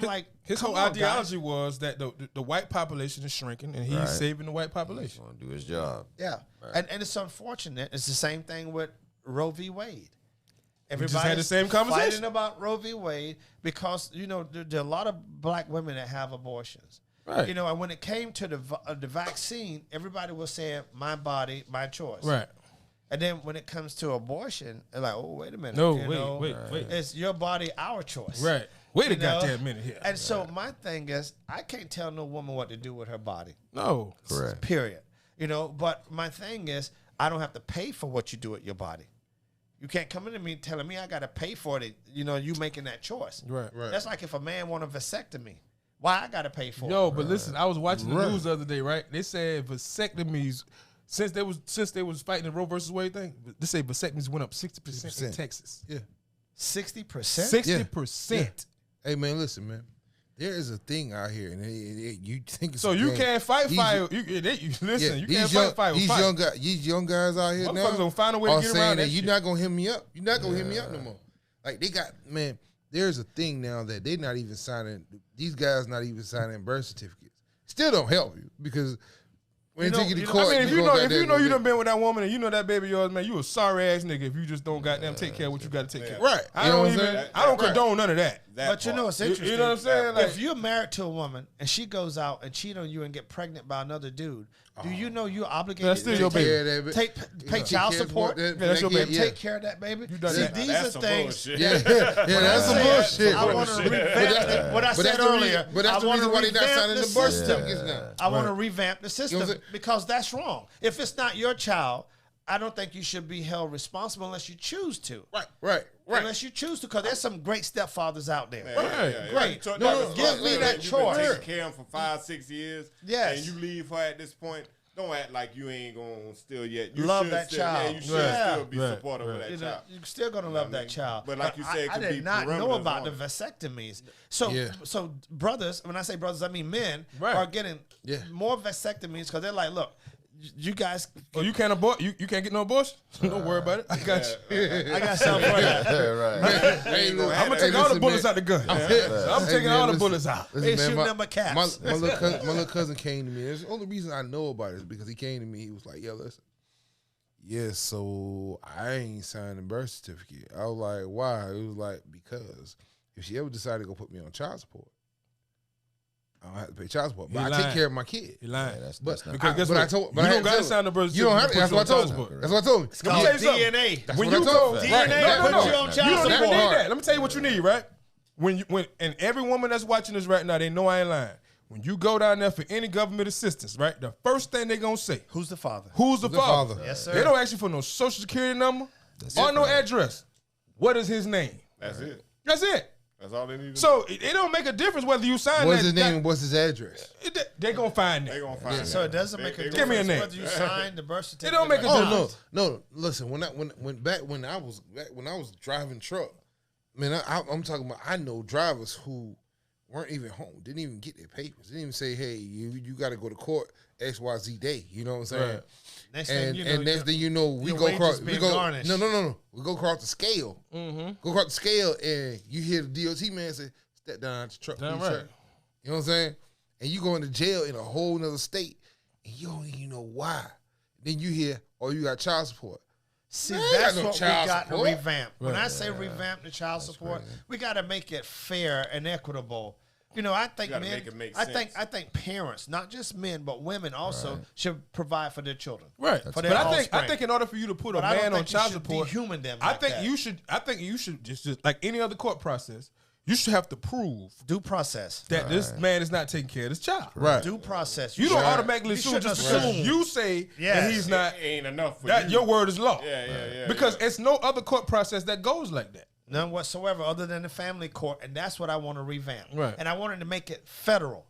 Speaker 4: like,
Speaker 1: His
Speaker 4: come
Speaker 1: whole
Speaker 4: on,
Speaker 1: ideology
Speaker 4: guys.
Speaker 1: was that the white population is shrinking and he's saving the white population.
Speaker 6: He's gonna do his job.
Speaker 4: Yeah. And it's unfortunate. It's the same thing with Roe v. Wade.
Speaker 1: just had the same conversation.
Speaker 4: Fighting about Roe v. Wade because, there are a lot of black women that have abortions.
Speaker 1: Right.
Speaker 4: And when it came to the vaccine, everybody was saying, my body, my choice.
Speaker 1: Right.
Speaker 4: And then when it comes to abortion, they're like, oh, wait a minute.
Speaker 1: No, wait.
Speaker 4: It's your body, our choice.
Speaker 1: Right. Wait a
Speaker 4: You know?
Speaker 1: goddamn minute here.
Speaker 4: And so my thing is, I can't tell no woman what to do with her body.
Speaker 1: No.
Speaker 6: Correct.
Speaker 4: Period. But my thing is, I don't have to pay for what you do with your body. You can't come into me telling me I got to pay for it. You making that choice.
Speaker 1: Right.
Speaker 4: That's like if a man want a vasectomy. Why I got to pay for it?
Speaker 1: Yo, but listen, I was watching the news the other day, right? They said vasectomies, since they was fighting the Roe versus Wade thing, they say vasectomies went up 60% in Texas.
Speaker 2: Yeah.
Speaker 4: 60%?
Speaker 1: 60%.
Speaker 2: Hey man, listen, man. There is a thing out here, and you think it's
Speaker 1: So you can't fight fire. Listen, you can't fight fire.
Speaker 2: These young guys out here now
Speaker 1: gonna find a way to
Speaker 2: are
Speaker 1: get
Speaker 2: saying
Speaker 1: around
Speaker 2: that
Speaker 1: that
Speaker 2: you're
Speaker 1: shit.
Speaker 2: not gonna hit me up. You're not gonna hit me up no more. Like they got man. There's a thing now that they're not even signing. These guys not even signing birth certificates. Still don't help you because when they take you to court,
Speaker 1: I mean, if you know you done been with that woman and you know that baby yours, man, you a sorry ass nigga if you just don't goddamn take care of what you got to take care of.
Speaker 2: Right.
Speaker 1: I don't condone none of that.
Speaker 4: But you know what's interesting?
Speaker 1: You know what I'm saying? Like,
Speaker 4: if you're married to a woman and she goes out and cheat on you and get pregnant by another dude, do you know you're obligated
Speaker 1: That's still
Speaker 4: to
Speaker 1: your baby.
Speaker 4: pay child support?
Speaker 1: that's your baby.
Speaker 4: Take care of that baby.
Speaker 1: You done
Speaker 4: See,
Speaker 1: that.
Speaker 4: these
Speaker 5: That's
Speaker 4: are
Speaker 5: some
Speaker 4: things.
Speaker 5: bullshit.
Speaker 2: Yeah, that's some bullshit.
Speaker 4: I want to revamp what I said earlier.
Speaker 2: But that's the reason why they're not signing the birth
Speaker 4: system.
Speaker 2: certificates now.
Speaker 4: I want to revamp the
Speaker 2: You know
Speaker 4: system
Speaker 2: what I'm saying?
Speaker 4: because that's wrong. If it's not your child, I don't think you should be held responsible unless you choose to.
Speaker 2: Right.
Speaker 4: Unless you choose to, because there's some great stepfathers out there.
Speaker 5: Great.
Speaker 4: Give me that choice.
Speaker 5: Taking care of him for 5-6 years.
Speaker 4: Yes.
Speaker 5: And you leave her at this point. Don't act like you ain't gonna still yet. You
Speaker 4: Love
Speaker 5: should
Speaker 4: that
Speaker 5: still,
Speaker 4: child.
Speaker 5: Yeah, you should still be supportive of that
Speaker 4: You know,
Speaker 5: child.
Speaker 4: you're still gonna love that child.
Speaker 5: But like you said, it
Speaker 4: I
Speaker 5: could
Speaker 4: did
Speaker 5: be
Speaker 4: not know
Speaker 5: perimeters
Speaker 4: about the
Speaker 5: on it.
Speaker 4: vasectomies. So brothers, when I say brothers, I mean men are getting more vasectomies because they're like, look, you guys.
Speaker 1: Oh, you can't abort? You can't get no abortion? Don't worry about it. I got you.
Speaker 4: I got something for that.
Speaker 2: Hey, look,
Speaker 1: I'm gonna take all the bullets out the gun. I'm taking all the bullets out.
Speaker 4: They shooting them a caps.
Speaker 2: My little cousin came to me. That's the only reason I know about it is because he came to me. He was like, "Yo, listen, so I ain't signed the birth certificate." I was like, "Why?" It was like, because if she ever decided to go put me on child support, I don't have to pay child support, but I take care of my kid.
Speaker 1: You're lying.
Speaker 2: But
Speaker 1: Because guess
Speaker 2: but
Speaker 1: what?
Speaker 2: I told,
Speaker 1: You don't gotta sign the birth
Speaker 2: You don't have to.
Speaker 1: certificate
Speaker 2: That's what I
Speaker 1: to
Speaker 2: told
Speaker 1: put you
Speaker 2: him.
Speaker 1: on
Speaker 2: That's what I told him.
Speaker 4: It's called
Speaker 1: DNA.
Speaker 2: That's
Speaker 1: When
Speaker 2: what
Speaker 1: you
Speaker 2: I told
Speaker 1: go
Speaker 2: him.
Speaker 4: DNA
Speaker 2: Right.
Speaker 4: put
Speaker 2: No,
Speaker 4: you
Speaker 2: no.
Speaker 4: on
Speaker 1: You
Speaker 4: child
Speaker 1: don't even
Speaker 4: support.
Speaker 1: need that. Let me tell you what you need, right? When and every woman that's watching this right now, they know I ain't lying. When you go down there for any government assistance, right? The first thing they gonna say,
Speaker 4: Who's the father?
Speaker 1: who's the father?
Speaker 4: Yes, sir.
Speaker 1: They don't ask you for no social security number or no address. What is his name?
Speaker 5: That's it.
Speaker 1: That's it.
Speaker 5: That's all they need to
Speaker 1: So it don't make a difference whether you sign
Speaker 2: What's
Speaker 1: that.
Speaker 2: his name and what's his address?
Speaker 1: They gonna find
Speaker 5: They
Speaker 1: that.
Speaker 5: gonna find
Speaker 4: So it doesn't make a difference
Speaker 1: Give me a name.
Speaker 4: whether you sign the birth certificate.
Speaker 1: It don't make a
Speaker 4: or
Speaker 1: difference.
Speaker 4: not.
Speaker 2: No. Listen, when I was driving truck, man, I'm talking about. I know drivers who weren't even home, didn't even get their papers, didn't even say, "Hey, you got to go to court XYZ day." You know what I'm saying?
Speaker 1: Right.
Speaker 4: Next
Speaker 2: And next thing you know, we
Speaker 4: your
Speaker 2: go
Speaker 4: wages
Speaker 2: across.
Speaker 4: being garnished.
Speaker 2: No. We go across the scale. Go across the scale, and you hear the DOT man say, "Step down out the truck,
Speaker 1: Damn
Speaker 2: please,
Speaker 1: right.
Speaker 2: sir." You know what I'm saying? And you go into jail in a whole nother state, and you don't even know why. Then you hear, "Oh, you got child support."
Speaker 4: See,
Speaker 2: Man, I
Speaker 4: that's
Speaker 2: got no
Speaker 4: what we
Speaker 2: child
Speaker 4: got to
Speaker 2: support.
Speaker 4: revamp. When I say revamp the child support, we got to make it fair and equitable. You know, I think
Speaker 5: gotta
Speaker 4: men,
Speaker 5: make it make
Speaker 4: I think
Speaker 5: sense.
Speaker 4: parents, not just men but women also should provide for their children.
Speaker 1: Right.
Speaker 4: For
Speaker 1: But
Speaker 4: their
Speaker 1: I
Speaker 4: offspring.
Speaker 1: think in order for you to put a
Speaker 4: But I don't
Speaker 1: man on
Speaker 4: think you
Speaker 1: child
Speaker 4: should
Speaker 1: support,
Speaker 4: dehuman them
Speaker 1: I
Speaker 4: like
Speaker 1: think
Speaker 4: that.
Speaker 1: you should just like any other court process, you should have to prove
Speaker 4: Due process.
Speaker 1: that this man is not taking care of this child.
Speaker 2: Right.
Speaker 4: Due process.
Speaker 1: You don't
Speaker 4: should-
Speaker 1: automatically
Speaker 4: you
Speaker 1: assume
Speaker 4: shouldn't
Speaker 1: just because
Speaker 4: assume.
Speaker 1: you say
Speaker 4: Yes.
Speaker 1: that he's not.
Speaker 5: It ain't enough for
Speaker 1: That
Speaker 5: you.
Speaker 1: your word is law.
Speaker 5: Yeah.
Speaker 1: Because it's no other court process that goes like that.
Speaker 4: None whatsoever other than the family court, and that's what I want to revamp.
Speaker 1: Right.
Speaker 4: And I wanted to make it federal,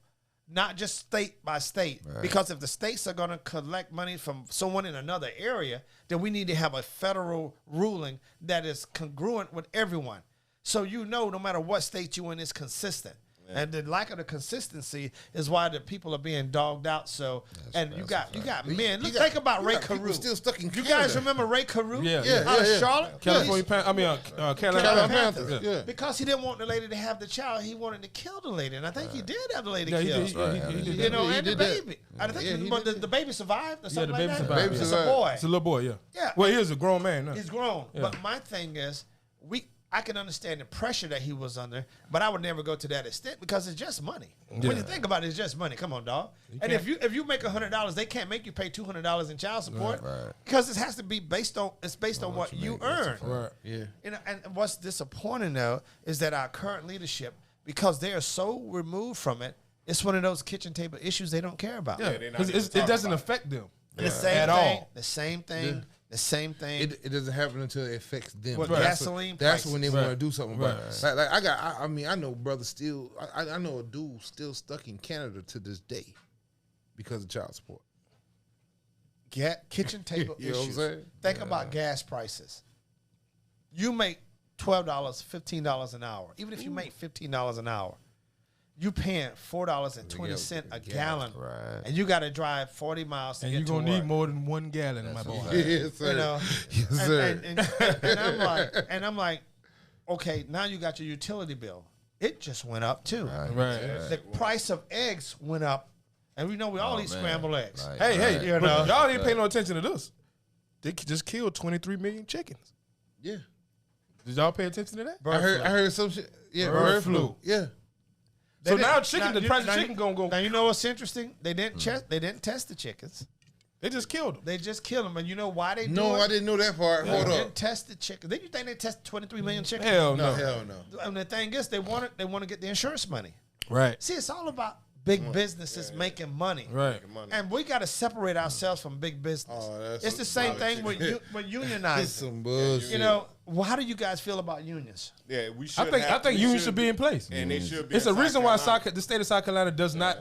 Speaker 4: not just state by state. Because if the states are going to collect money from someone in another area, then we need to have a federal ruling that is congruent with everyone. So no matter what state you're in, it's consistent. And the lack of the consistency is why the people are being dogged out. So, you got men. Look, think about Ray
Speaker 2: people
Speaker 4: Carew.
Speaker 2: still stuck in
Speaker 4: You
Speaker 2: Canada.
Speaker 4: guys remember Ray Carew?
Speaker 1: Yeah.
Speaker 4: Out of Charlotte?
Speaker 1: California, Carolina
Speaker 4: Carolina
Speaker 1: Panthers.
Speaker 4: Panthers.
Speaker 1: Yeah.
Speaker 4: Because he didn't want the lady to have the child, he wanted to kill the lady, and I think he did have the lady
Speaker 1: Yeah, he
Speaker 4: killed.
Speaker 1: did. He did.
Speaker 4: You know,
Speaker 2: he
Speaker 4: and the
Speaker 2: did that.
Speaker 4: baby. I think,
Speaker 2: Yeah, he
Speaker 4: but
Speaker 2: did
Speaker 4: the baby survived or something
Speaker 1: the baby
Speaker 4: like that.
Speaker 1: survived.
Speaker 2: Baby
Speaker 4: It's
Speaker 2: survived.
Speaker 4: a boy.
Speaker 1: It's a little boy, yeah.
Speaker 4: Yeah.
Speaker 1: Well, he is a grown man now.
Speaker 4: He's grown. But my thing is, I can understand the pressure that he was under, but I would never go to that extent because it's just money. When you think about it, it's just money. Come on, dog. And if you make $100, they can't make you pay $200 in child support because it has to be based on what you earn.
Speaker 1: Right.
Speaker 2: Yeah.
Speaker 4: You know, and what's disappointing though is that our current leadership, because they are so removed from it, it's one of those kitchen table issues they don't care about.
Speaker 1: Yeah,
Speaker 5: they're not
Speaker 1: because
Speaker 5: even
Speaker 1: it
Speaker 5: talking
Speaker 1: doesn't
Speaker 5: about
Speaker 1: affect them
Speaker 4: The same
Speaker 1: at
Speaker 4: thing.
Speaker 1: all.
Speaker 4: The same thing. The same thing.
Speaker 2: It doesn't happen until it affects them.
Speaker 4: With
Speaker 2: That's
Speaker 4: gasoline
Speaker 2: That's when they
Speaker 4: prices.
Speaker 2: want to do something about it. Like I mean, I know brothers still. I know a dude still stuck in Canada to this day because of child support.
Speaker 4: Kitchen table
Speaker 2: You know what I'm
Speaker 4: issues.
Speaker 2: saying?
Speaker 4: Think about gas prices. You make $12, $15 an hour. Even if you make $15 an hour, you paying $4.20 a gallon,
Speaker 3: Right.
Speaker 4: and you got to drive 40 miles to
Speaker 1: And
Speaker 4: get
Speaker 1: you're
Speaker 4: to
Speaker 1: gonna
Speaker 4: work.
Speaker 1: need more than 1 gallon, my boy.
Speaker 2: Yes, sir.
Speaker 4: You know,
Speaker 2: Yes, sir.
Speaker 4: and I'm like, okay, now you got your utility bill. It just went up too.
Speaker 1: Right.
Speaker 4: The price of eggs went up, and we know we all eat
Speaker 3: man.
Speaker 4: scrambled eggs.
Speaker 3: Right.
Speaker 1: Hey,
Speaker 4: You
Speaker 1: but
Speaker 4: know.
Speaker 1: y'all didn't pay no attention to this. They just killed 23 million chickens.
Speaker 2: Yeah.
Speaker 1: Did y'all pay attention to that?
Speaker 2: I heard some shit. Yeah,
Speaker 1: Bird flu.
Speaker 2: Yeah.
Speaker 1: So
Speaker 4: They
Speaker 1: now
Speaker 4: didn't-
Speaker 1: the price of
Speaker 4: now
Speaker 1: chicken
Speaker 4: you-
Speaker 1: gonna go.
Speaker 4: Now you know what's interesting? They didn't they didn't test the chickens.
Speaker 1: They just killed them.
Speaker 4: They just killed them, and you know why they
Speaker 2: No,
Speaker 4: do it?
Speaker 2: I didn't know that part. Hold
Speaker 4: They
Speaker 2: up.
Speaker 4: didn't test the chickens. Did you think they tested 23 million chickens?
Speaker 1: Hell
Speaker 2: No,
Speaker 1: no.
Speaker 2: hell no.
Speaker 4: And the thing is, they want to get the insurance money.
Speaker 1: Right.
Speaker 4: See, it's all about big businesses making money.
Speaker 1: Right.
Speaker 4: And we got to separate ourselves from big business.
Speaker 2: Oh, that's
Speaker 4: it's the same thing with
Speaker 2: It's
Speaker 4: unionizing.
Speaker 2: some bullshit.
Speaker 4: You know, well, how do you guys feel about unions?
Speaker 5: Yeah, we should.
Speaker 1: I think unions should be in place.
Speaker 5: and they should be.
Speaker 1: It's
Speaker 5: in
Speaker 1: a reason why
Speaker 5: Carolina.
Speaker 1: the state of South Carolina does not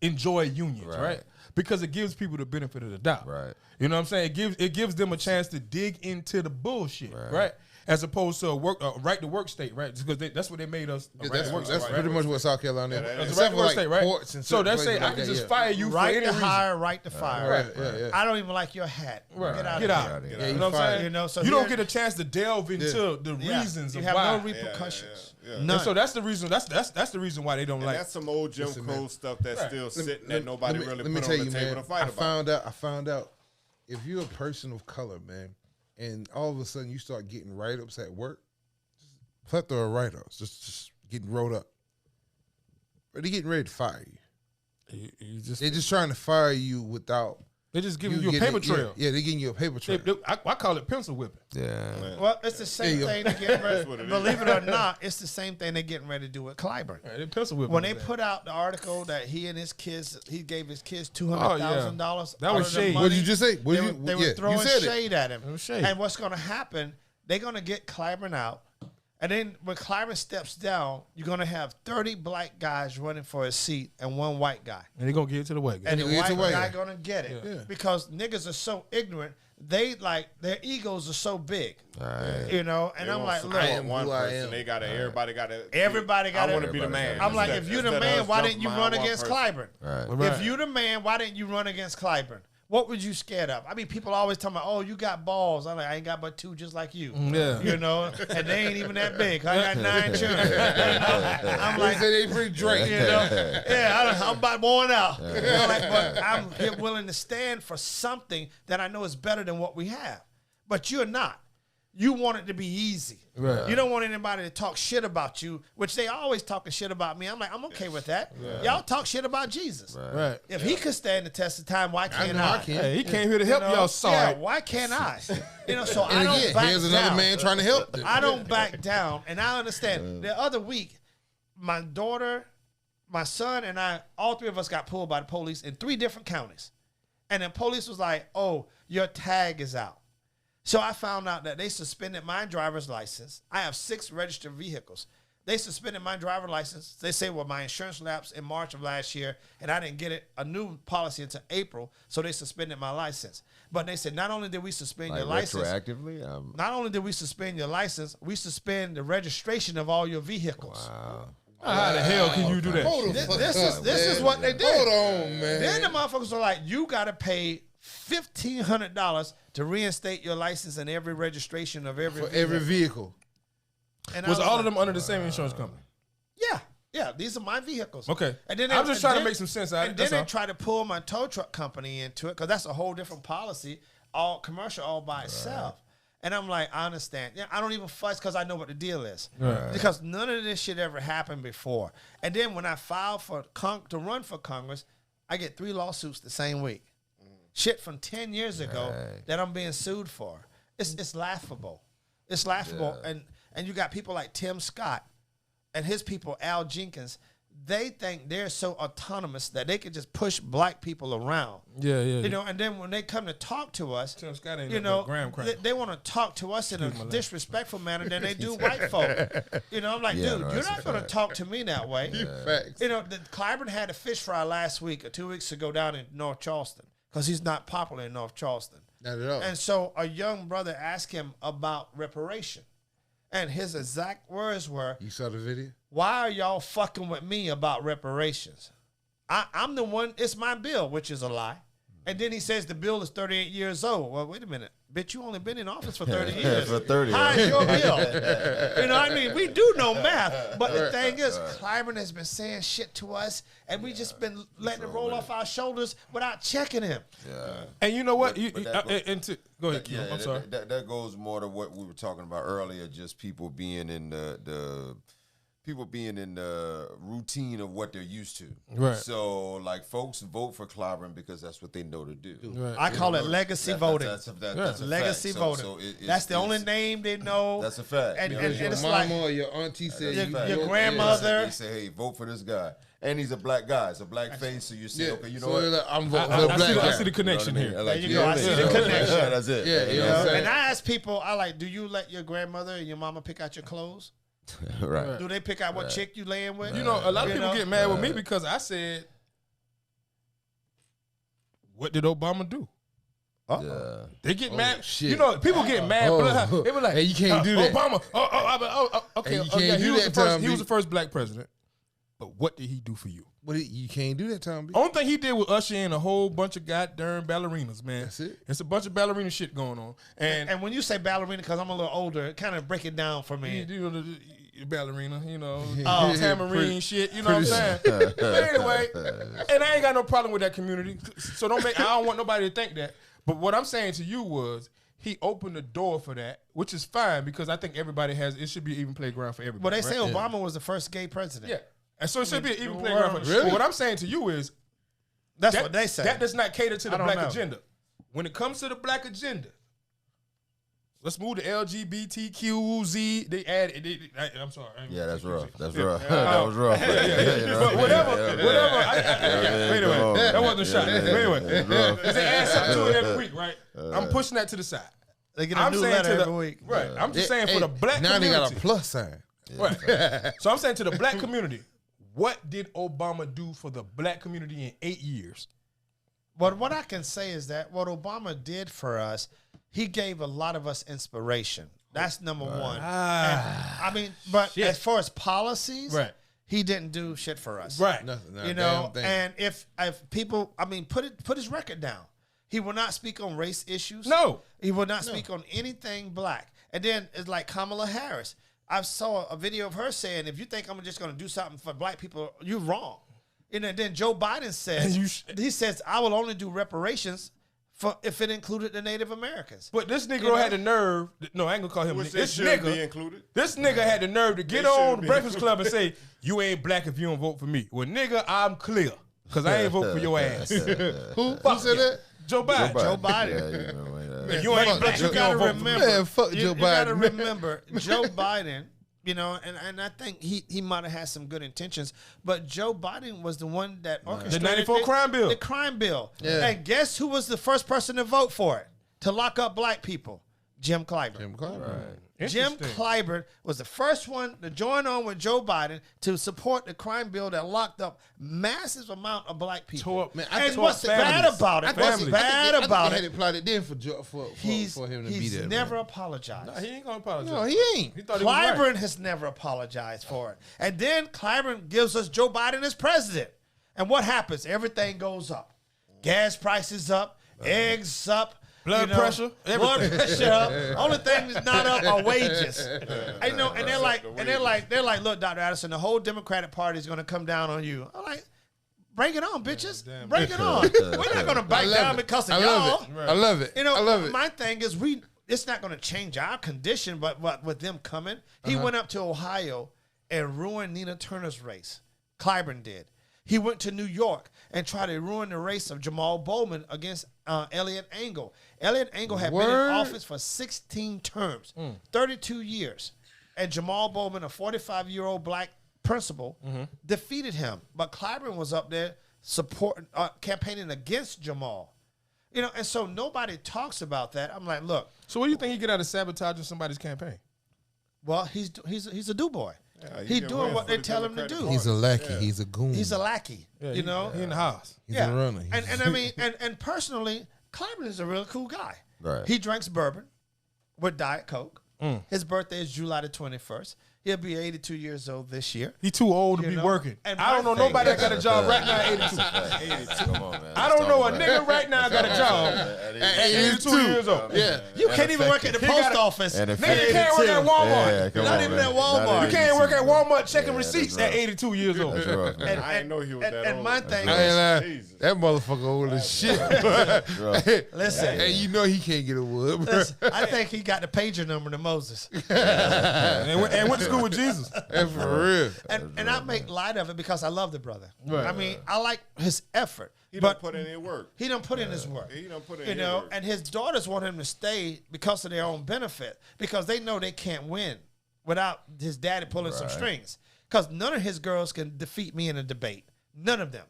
Speaker 1: enjoy unions, right? Because it gives people the benefit of the doubt.
Speaker 3: Right.
Speaker 1: You know what I'm saying? It gives them a chance to dig into the bullshit, right? As opposed to a right to work state, right? Because that's what they made us. A right to work
Speaker 2: That's
Speaker 1: state,
Speaker 2: pretty
Speaker 1: right?
Speaker 2: much what South Carolina is.
Speaker 1: That's a right
Speaker 2: Except
Speaker 1: to
Speaker 2: for
Speaker 1: work
Speaker 2: like
Speaker 1: state, right?
Speaker 2: ports and
Speaker 1: So
Speaker 2: certain
Speaker 1: they
Speaker 2: places
Speaker 1: say I
Speaker 2: like
Speaker 1: can
Speaker 2: that,
Speaker 1: just
Speaker 2: yeah.
Speaker 1: fire you for
Speaker 4: Right
Speaker 1: any
Speaker 4: to
Speaker 1: reason.
Speaker 4: hire, right to fire.
Speaker 2: Right, yeah.
Speaker 4: I don't even like your hat.
Speaker 1: Right.
Speaker 4: Get out.
Speaker 1: Get
Speaker 4: of
Speaker 1: out.
Speaker 4: here.
Speaker 2: Yeah,
Speaker 1: You know what I'm
Speaker 2: fired.
Speaker 1: saying?
Speaker 4: You know, so
Speaker 1: you don't
Speaker 4: here-
Speaker 1: get a chance to delve into the
Speaker 4: Yeah.
Speaker 1: reasons
Speaker 4: You
Speaker 1: of
Speaker 4: have
Speaker 1: why.
Speaker 4: no repercussions.
Speaker 5: Yeah.
Speaker 1: And
Speaker 4: None.
Speaker 1: so that's the reason. That's the reason why they don't
Speaker 5: And
Speaker 1: like.
Speaker 5: that's some old Jim
Speaker 2: Listen,
Speaker 5: Crow
Speaker 2: man.
Speaker 5: stuff that's still sitting that nobody really
Speaker 2: let
Speaker 5: put
Speaker 2: me
Speaker 5: on
Speaker 2: tell
Speaker 5: the
Speaker 2: you,
Speaker 5: table
Speaker 2: man,
Speaker 5: to fight about.
Speaker 2: I found out if you're a person of color, man, and all of a sudden you start getting write-ups at work, plethora of write-ups, just getting rolled up. But they're getting ready to fire you. They're just trying to fire you without
Speaker 1: They just giving you a
Speaker 2: getting
Speaker 1: paper
Speaker 2: it-
Speaker 1: trail.
Speaker 2: Yeah, they're giving you a paper trail.
Speaker 1: I call it pencil whipping.
Speaker 3: Yeah.
Speaker 4: Well, it's the same
Speaker 2: you go.
Speaker 4: thing. They're getting ready,
Speaker 5: what it is.
Speaker 4: believe it or not, it's the same thing they're getting ready to do with Clyburn.
Speaker 1: Right, they pencil whipping.
Speaker 4: When they
Speaker 1: man.
Speaker 4: put out the article that he and his kids, he gave his kids $200,000.
Speaker 1: That was shade.
Speaker 2: What'd you just say?
Speaker 4: They were throwing shade at him.
Speaker 1: It was shade.
Speaker 4: And what's going to happen? They're going to get Clyburn out, and then when Clyburn steps down, you're going to have 30 black guys running for a seat and one white guy.
Speaker 1: and they gonna give it to the white guy.
Speaker 4: And the
Speaker 2: It's a
Speaker 4: white
Speaker 2: white
Speaker 4: guy
Speaker 2: guy.
Speaker 4: gonna get it
Speaker 2: Yeah.
Speaker 4: because niggas are so ignorant. They like their egos are so big,
Speaker 3: Right.
Speaker 4: you know. And
Speaker 5: They
Speaker 4: I'm
Speaker 5: want
Speaker 4: like,
Speaker 5: to
Speaker 4: look,
Speaker 5: support one
Speaker 2: who I
Speaker 5: person.
Speaker 2: am.
Speaker 5: They got to. Everybody got to.
Speaker 4: Everybody gotta-
Speaker 5: I want to be the
Speaker 3: Everybody
Speaker 5: man.
Speaker 3: gotta-
Speaker 4: I'm like,
Speaker 5: Instead-
Speaker 4: if you the
Speaker 5: instead of
Speaker 4: man,
Speaker 5: us
Speaker 4: why
Speaker 5: jumping
Speaker 4: didn't you
Speaker 5: behind
Speaker 4: run
Speaker 5: one
Speaker 4: against
Speaker 5: person.
Speaker 4: Clyburn?
Speaker 3: Right.
Speaker 1: Right.
Speaker 4: If you the man, why didn't you run against Clyburn? What was you scared of? I mean, people always talking about, oh, you got balls. I'm like, I ain't got but two just like you.
Speaker 1: Yeah.
Speaker 4: You know, and they ain't even that big. I got 9 children. You know? I'm
Speaker 2: They
Speaker 4: like,
Speaker 2: say they free Drake.
Speaker 4: you know, yeah, I'm about worn out. You know, like, but I'm here willing to stand for something that I know is better than what we have. But you're not. You want it to be easy.
Speaker 1: Right.
Speaker 4: You don't want anybody to talk shit about you, which they always talking shit about me. I'm like, I'm okay with that. Y'all talk shit about Jesus.
Speaker 1: Right.
Speaker 4: If he could stand the test of time, why can't
Speaker 2: know
Speaker 4: I?
Speaker 2: I can.
Speaker 1: Hey, he came here to help
Speaker 4: You know?
Speaker 1: y'all. Sorry.
Speaker 4: Yeah, why can't I? You know, so I
Speaker 2: And
Speaker 4: don't
Speaker 2: again,
Speaker 4: back
Speaker 2: here's another
Speaker 4: down.
Speaker 2: man trying to help them.
Speaker 4: I don't back down, and I understand. The other week, my daughter, my son, and I, all three of us got pulled by the police in 3 different counties. And the police was like, oh, your tag is out. So I found out that they suspended my driver's license. I have 6 registered vehicles. They suspended my driver's license. They say, well, my insurance lapsed in March of last year, and I didn't get a new policy until April, so they suspended my license. But they said, not only did we suspend your license,
Speaker 3: retroactively.
Speaker 4: not only did we suspend your license, we suspend the registration of all your vehicles.
Speaker 1: How the hell can you do that?
Speaker 2: Hold the
Speaker 4: This,
Speaker 2: fuck
Speaker 4: this
Speaker 2: up,
Speaker 4: is
Speaker 2: man.
Speaker 4: what they did.
Speaker 2: Hold on, man.
Speaker 4: Then the motherfuckers are like, you got to pay $1,500 to reinstate your license and every registration of every
Speaker 2: For
Speaker 4: vehicle.
Speaker 2: every vehicle.
Speaker 4: And I
Speaker 1: Was all
Speaker 4: like,
Speaker 1: of them under the same insurance company?
Speaker 4: Yeah, these are my vehicles.
Speaker 1: Okay.
Speaker 4: And then
Speaker 1: I'm just trying to
Speaker 4: then-
Speaker 1: make some sense out of
Speaker 4: And
Speaker 1: it.
Speaker 4: then
Speaker 1: That's
Speaker 4: they
Speaker 1: all.
Speaker 4: try to pull my tow truck company into it because that's a whole different policy, all commercial, all by itself. And I'm like, I understand. Yeah, I don't even fuss because I know what the deal is.
Speaker 1: Right.
Speaker 4: Because none of this shit ever happened before. And then when I filed for to run for Congress, I get 3 lawsuits the same week. Shit from 10 years ago that I'm being sued for. It's laughable. It's laughable. And you got people like Tim Scott and his people, Al Jenkins. They think they're so autonomous that they can just push black people around.
Speaker 1: Yeah.
Speaker 4: You know, and then when they come to talk to us,
Speaker 1: Tim Scott ain't
Speaker 4: you
Speaker 1: no
Speaker 4: know,
Speaker 1: graham cracker.
Speaker 4: they want to talk to us in a disrespectful manner than they do white folk. You know, I'm like,
Speaker 3: Yeah,
Speaker 4: dude,
Speaker 3: no,
Speaker 4: you're
Speaker 3: that's
Speaker 4: not
Speaker 3: a
Speaker 4: going to
Speaker 3: fact.
Speaker 4: talk to me that way.
Speaker 2: Facts.
Speaker 4: You know, Clyburn had a fish fry last week or 2 weeks ago down in North Charleston because he's not popular in North Charleston.
Speaker 2: Not at all.
Speaker 4: And so a young brother asked him about reparation. And his exact words were,
Speaker 2: You saw the video?
Speaker 4: why are y'all fucking with me about reparations? I'm the one, it's my bill, which is a lie. And then he says the bill is 38 years old. Well, wait a minute. Bitch, you only been in office for 30 years.
Speaker 6: For 30.
Speaker 4: How is your bill? You know what I mean? We do know math. But the thing is, Clyburn has been saying shit to us, and we just been letting it roll off our shoulders without checking him.
Speaker 6: Yeah.
Speaker 1: And you know what?
Speaker 6: But
Speaker 1: Go ahead, Q.
Speaker 6: Yeah,
Speaker 1: I'm sorry.
Speaker 6: That goes more to what we were talking about earlier, just people being in the routine of what they're used to.
Speaker 1: Right.
Speaker 6: So, like, folks vote for Clyburn because that's what they know to do.
Speaker 1: Right.
Speaker 4: I call it legacy voting.
Speaker 6: That's a
Speaker 4: Legacy
Speaker 6: fact.
Speaker 4: voting.
Speaker 6: So
Speaker 4: That's the only name they know.
Speaker 6: That's a fact.
Speaker 4: And,
Speaker 6: Because
Speaker 4: and
Speaker 2: Your
Speaker 4: it's
Speaker 2: mama
Speaker 4: like,
Speaker 2: or your auntie said
Speaker 4: your grandmother.
Speaker 6: They say, hey, vote for this guy. And he's a black guy. It's a black face, so you say, okay, you know
Speaker 2: so
Speaker 6: what?
Speaker 2: like, I'm voting for a black guy.
Speaker 1: I see the connection here.
Speaker 6: Like,
Speaker 4: There you go. I see the connection.
Speaker 6: That's it.
Speaker 2: Yeah, you know what I'm saying?
Speaker 4: And I ask people, do you let your grandmother and your mama pick out your clothes?
Speaker 6: Right.
Speaker 4: Do they pick out what chick you laying with?
Speaker 1: You know, a lot of
Speaker 4: You
Speaker 1: people
Speaker 4: know?
Speaker 1: get mad with me because I said, what did Obama do?
Speaker 6: Yeah.
Speaker 1: They get mad.
Speaker 2: shit.
Speaker 1: You know, people get mad. But they were like,
Speaker 2: Hey, you can't do that.
Speaker 1: Obama. Okay.
Speaker 2: Hey, you can't
Speaker 1: he
Speaker 2: do
Speaker 1: was
Speaker 2: that,
Speaker 1: the first.
Speaker 2: Tom
Speaker 1: He was
Speaker 2: B.
Speaker 1: the first black president. But what did he do for you?
Speaker 2: But you can't do that, Tom B.
Speaker 1: Only thing he did was usher in a whole bunch of goddamn ballerinas, man.
Speaker 2: That's it.
Speaker 1: It's a bunch of ballerina shit going on.
Speaker 4: And when you say ballerina, because I'm a little older, kind of break it down for me.
Speaker 1: you know, the ballerina, you know,
Speaker 2: Oh.
Speaker 1: tamarine shit, you know what I'm saying? But anyway, and I ain't got no problem with that community. So I don't want nobody to think that. But what I'm saying to you was he opened the door for that, which is fine because I think it should be an even playground for everybody.
Speaker 4: Well, they say
Speaker 1: right?
Speaker 4: Obama was the first gay president.
Speaker 1: Yeah. And so it should be an even
Speaker 4: the
Speaker 1: playground
Speaker 4: world-
Speaker 1: for
Speaker 2: Really?
Speaker 1: But what I'm saying to you is
Speaker 4: That's what they say.
Speaker 1: that does not cater to the
Speaker 4: I don't
Speaker 1: black
Speaker 4: know.
Speaker 1: agenda. When it comes to the black agenda, let's move to LGBTQZ. They added. I'm sorry.
Speaker 6: Yeah, that's rough. That's rough. That was rough.
Speaker 1: But whatever. Wait a minute. That wasn't a shot. Anyway, they add something to it every week, right? I'm pushing that to the side.
Speaker 4: They get a
Speaker 1: I'm
Speaker 4: new
Speaker 1: saying
Speaker 4: letter
Speaker 1: to
Speaker 4: every week.
Speaker 1: Right. I'm just saying for the black
Speaker 2: now
Speaker 1: community.
Speaker 2: they got a plus sign.
Speaker 1: Right. So I'm saying to the black community, what did Obama do for the black community in 8 years?
Speaker 4: But what I can say is that what Obama did for us, he gave a lot of us inspiration. That's number one. But
Speaker 1: Shit.
Speaker 4: as far as policies,
Speaker 1: Right.
Speaker 4: he didn't do shit for us.
Speaker 1: Right.
Speaker 2: Nothing.
Speaker 4: You know, and if people, put his record down. He will not speak on race issues.
Speaker 1: No.
Speaker 4: He will not speak on anything black. And then it's like Kamala Harris. I saw a video of her saying, if you think I'm just going to do something for black people, you're wrong. And then Joe Biden says, he says, I will only do reparations for if it included the Native Americans.
Speaker 1: But this Negro had the nerve. No, I ain't gonna call him.
Speaker 5: Which
Speaker 1: This
Speaker 5: they should be
Speaker 1: nigga,
Speaker 5: included.
Speaker 1: this nigga had the nerve to get
Speaker 5: They
Speaker 1: on
Speaker 5: should
Speaker 1: the
Speaker 5: be
Speaker 1: Breakfast Club and say, "You ain't black if you don't vote for me." Well, nigga, I'm clear because I ain't vote for your ass.
Speaker 2: Who said that?
Speaker 1: Joe Biden.
Speaker 4: Joe Biden.
Speaker 1: Man, you ain't black.
Speaker 4: You
Speaker 1: You
Speaker 4: gotta
Speaker 1: gotta remember.
Speaker 2: Man, fuck
Speaker 4: you
Speaker 2: Joe
Speaker 4: gotta
Speaker 2: Biden.
Speaker 4: remember, Joe Biden, you know, and I think he might have had some good intentions, but Joe Biden was the one that orchestrated
Speaker 1: The 94 crime bill.
Speaker 4: The crime bill.
Speaker 2: Yeah.
Speaker 4: And guess who was the first person to vote for it? To lock up black people? Jim Clyburn.
Speaker 2: Jim Clyburn.
Speaker 4: Jim
Speaker 1: Interesting.
Speaker 4: Clyburn was the first one to join on with Joe Biden to support the crime bill that locked up massive amount of black people.
Speaker 1: Tore up-
Speaker 2: Man, I
Speaker 4: And
Speaker 2: think-
Speaker 4: what's bad
Speaker 1: families.
Speaker 4: about it?
Speaker 2: I
Speaker 4: What's
Speaker 2: think-
Speaker 4: bad
Speaker 2: I think
Speaker 4: about
Speaker 2: they had
Speaker 4: it?
Speaker 2: it plotted then for him to be
Speaker 4: He's
Speaker 2: there.
Speaker 4: never
Speaker 2: man.
Speaker 4: apologized.
Speaker 1: Nah, he ain't gonna apologize.
Speaker 2: No, he ain't.
Speaker 1: He thought he was right.
Speaker 4: Clyburn has never apologized for it. And then Clyburn gives us Joe Biden as president. And what happens? Everything goes up. Gas prices up, eggs up.
Speaker 1: Blood pressure,
Speaker 4: blood
Speaker 1: everything.
Speaker 4: pressure up. Only thing that's not up are wages. And, you know, and they're like, look, Dr. Addison, the whole Democratic Party is going to come down on you. I'm like, bring it on, bitches. Bring it on. We're not going to back down because of
Speaker 2: I
Speaker 4: y'all.
Speaker 2: love it. I love it.
Speaker 4: You know,
Speaker 2: I love it.
Speaker 4: my thing is it's not going to change our condition, but with them coming, he went up to Ohio and ruined Nina Turner's race. Clyburn did. He went to New York and tried to ruin the race of Jamal Bowman against Elliot Engel. Elliot Engel had been in office for 16 terms, 32 years. And Jamal Bowman, a 45-year-old black principal, defeated him. But Clyburn was up there campaigning against Jamal. You know, and so nobody talks about that. I'm like, look.
Speaker 1: So what do you think he get out of sabotaging somebody's campaign?
Speaker 4: Well, he's a do-boy.
Speaker 5: Yeah,
Speaker 4: He's
Speaker 5: can
Speaker 4: doing
Speaker 5: run
Speaker 4: what
Speaker 5: for
Speaker 4: they
Speaker 5: the
Speaker 4: tell him to
Speaker 5: Democratic
Speaker 4: do.
Speaker 5: Party.
Speaker 2: He's a lackey. He's a goon.
Speaker 4: He's a lackey.
Speaker 1: Yeah,
Speaker 4: you know?
Speaker 1: he in the house.
Speaker 2: He's a runner.
Speaker 4: And I mean, and personally, Clyburn is a real cool guy.
Speaker 6: Right.
Speaker 4: He drinks bourbon with Diet Coke. His birthday is July the 21st. He'll be 82 years old this year.
Speaker 1: He too old to
Speaker 4: You
Speaker 1: be
Speaker 4: know?
Speaker 1: working.
Speaker 4: And
Speaker 1: I don't know
Speaker 4: my
Speaker 1: nobody that got a job right now at 82.
Speaker 6: Come on, man.
Speaker 1: I don't know a nigga right now got a job at 82 years old.
Speaker 2: Yeah.
Speaker 4: You can't even work at the post office.
Speaker 6: And
Speaker 1: Nigga can't work at Walmart.
Speaker 4: Not even at Walmart.
Speaker 1: You can't work at Walmart checking receipts at 82 years old.
Speaker 6: That's rough, man.
Speaker 5: I didn't know he was that
Speaker 4: And
Speaker 5: old.
Speaker 4: my thing
Speaker 2: I ain't
Speaker 4: is,
Speaker 2: lying.
Speaker 5: Jesus.
Speaker 2: That motherfucker old as shit.
Speaker 4: listen,
Speaker 2: And you know he can't get a wood, bro.
Speaker 4: listen, I think he got the pager number to Moses.
Speaker 1: And went to school with Jesus.
Speaker 2: That's for real.
Speaker 4: And I make light of it because I love the brother.
Speaker 1: Right.
Speaker 4: I mean, I like his effort.
Speaker 5: He
Speaker 4: but
Speaker 5: done put in his work.
Speaker 4: he done put in his work.
Speaker 5: He done put in
Speaker 4: You
Speaker 5: his
Speaker 4: know,
Speaker 5: work.
Speaker 4: and his daughters want him to stay because of their own benefit, because they know they can't win without his daddy pulling some strings. Because none of his girls can defeat me in a debate. None of them.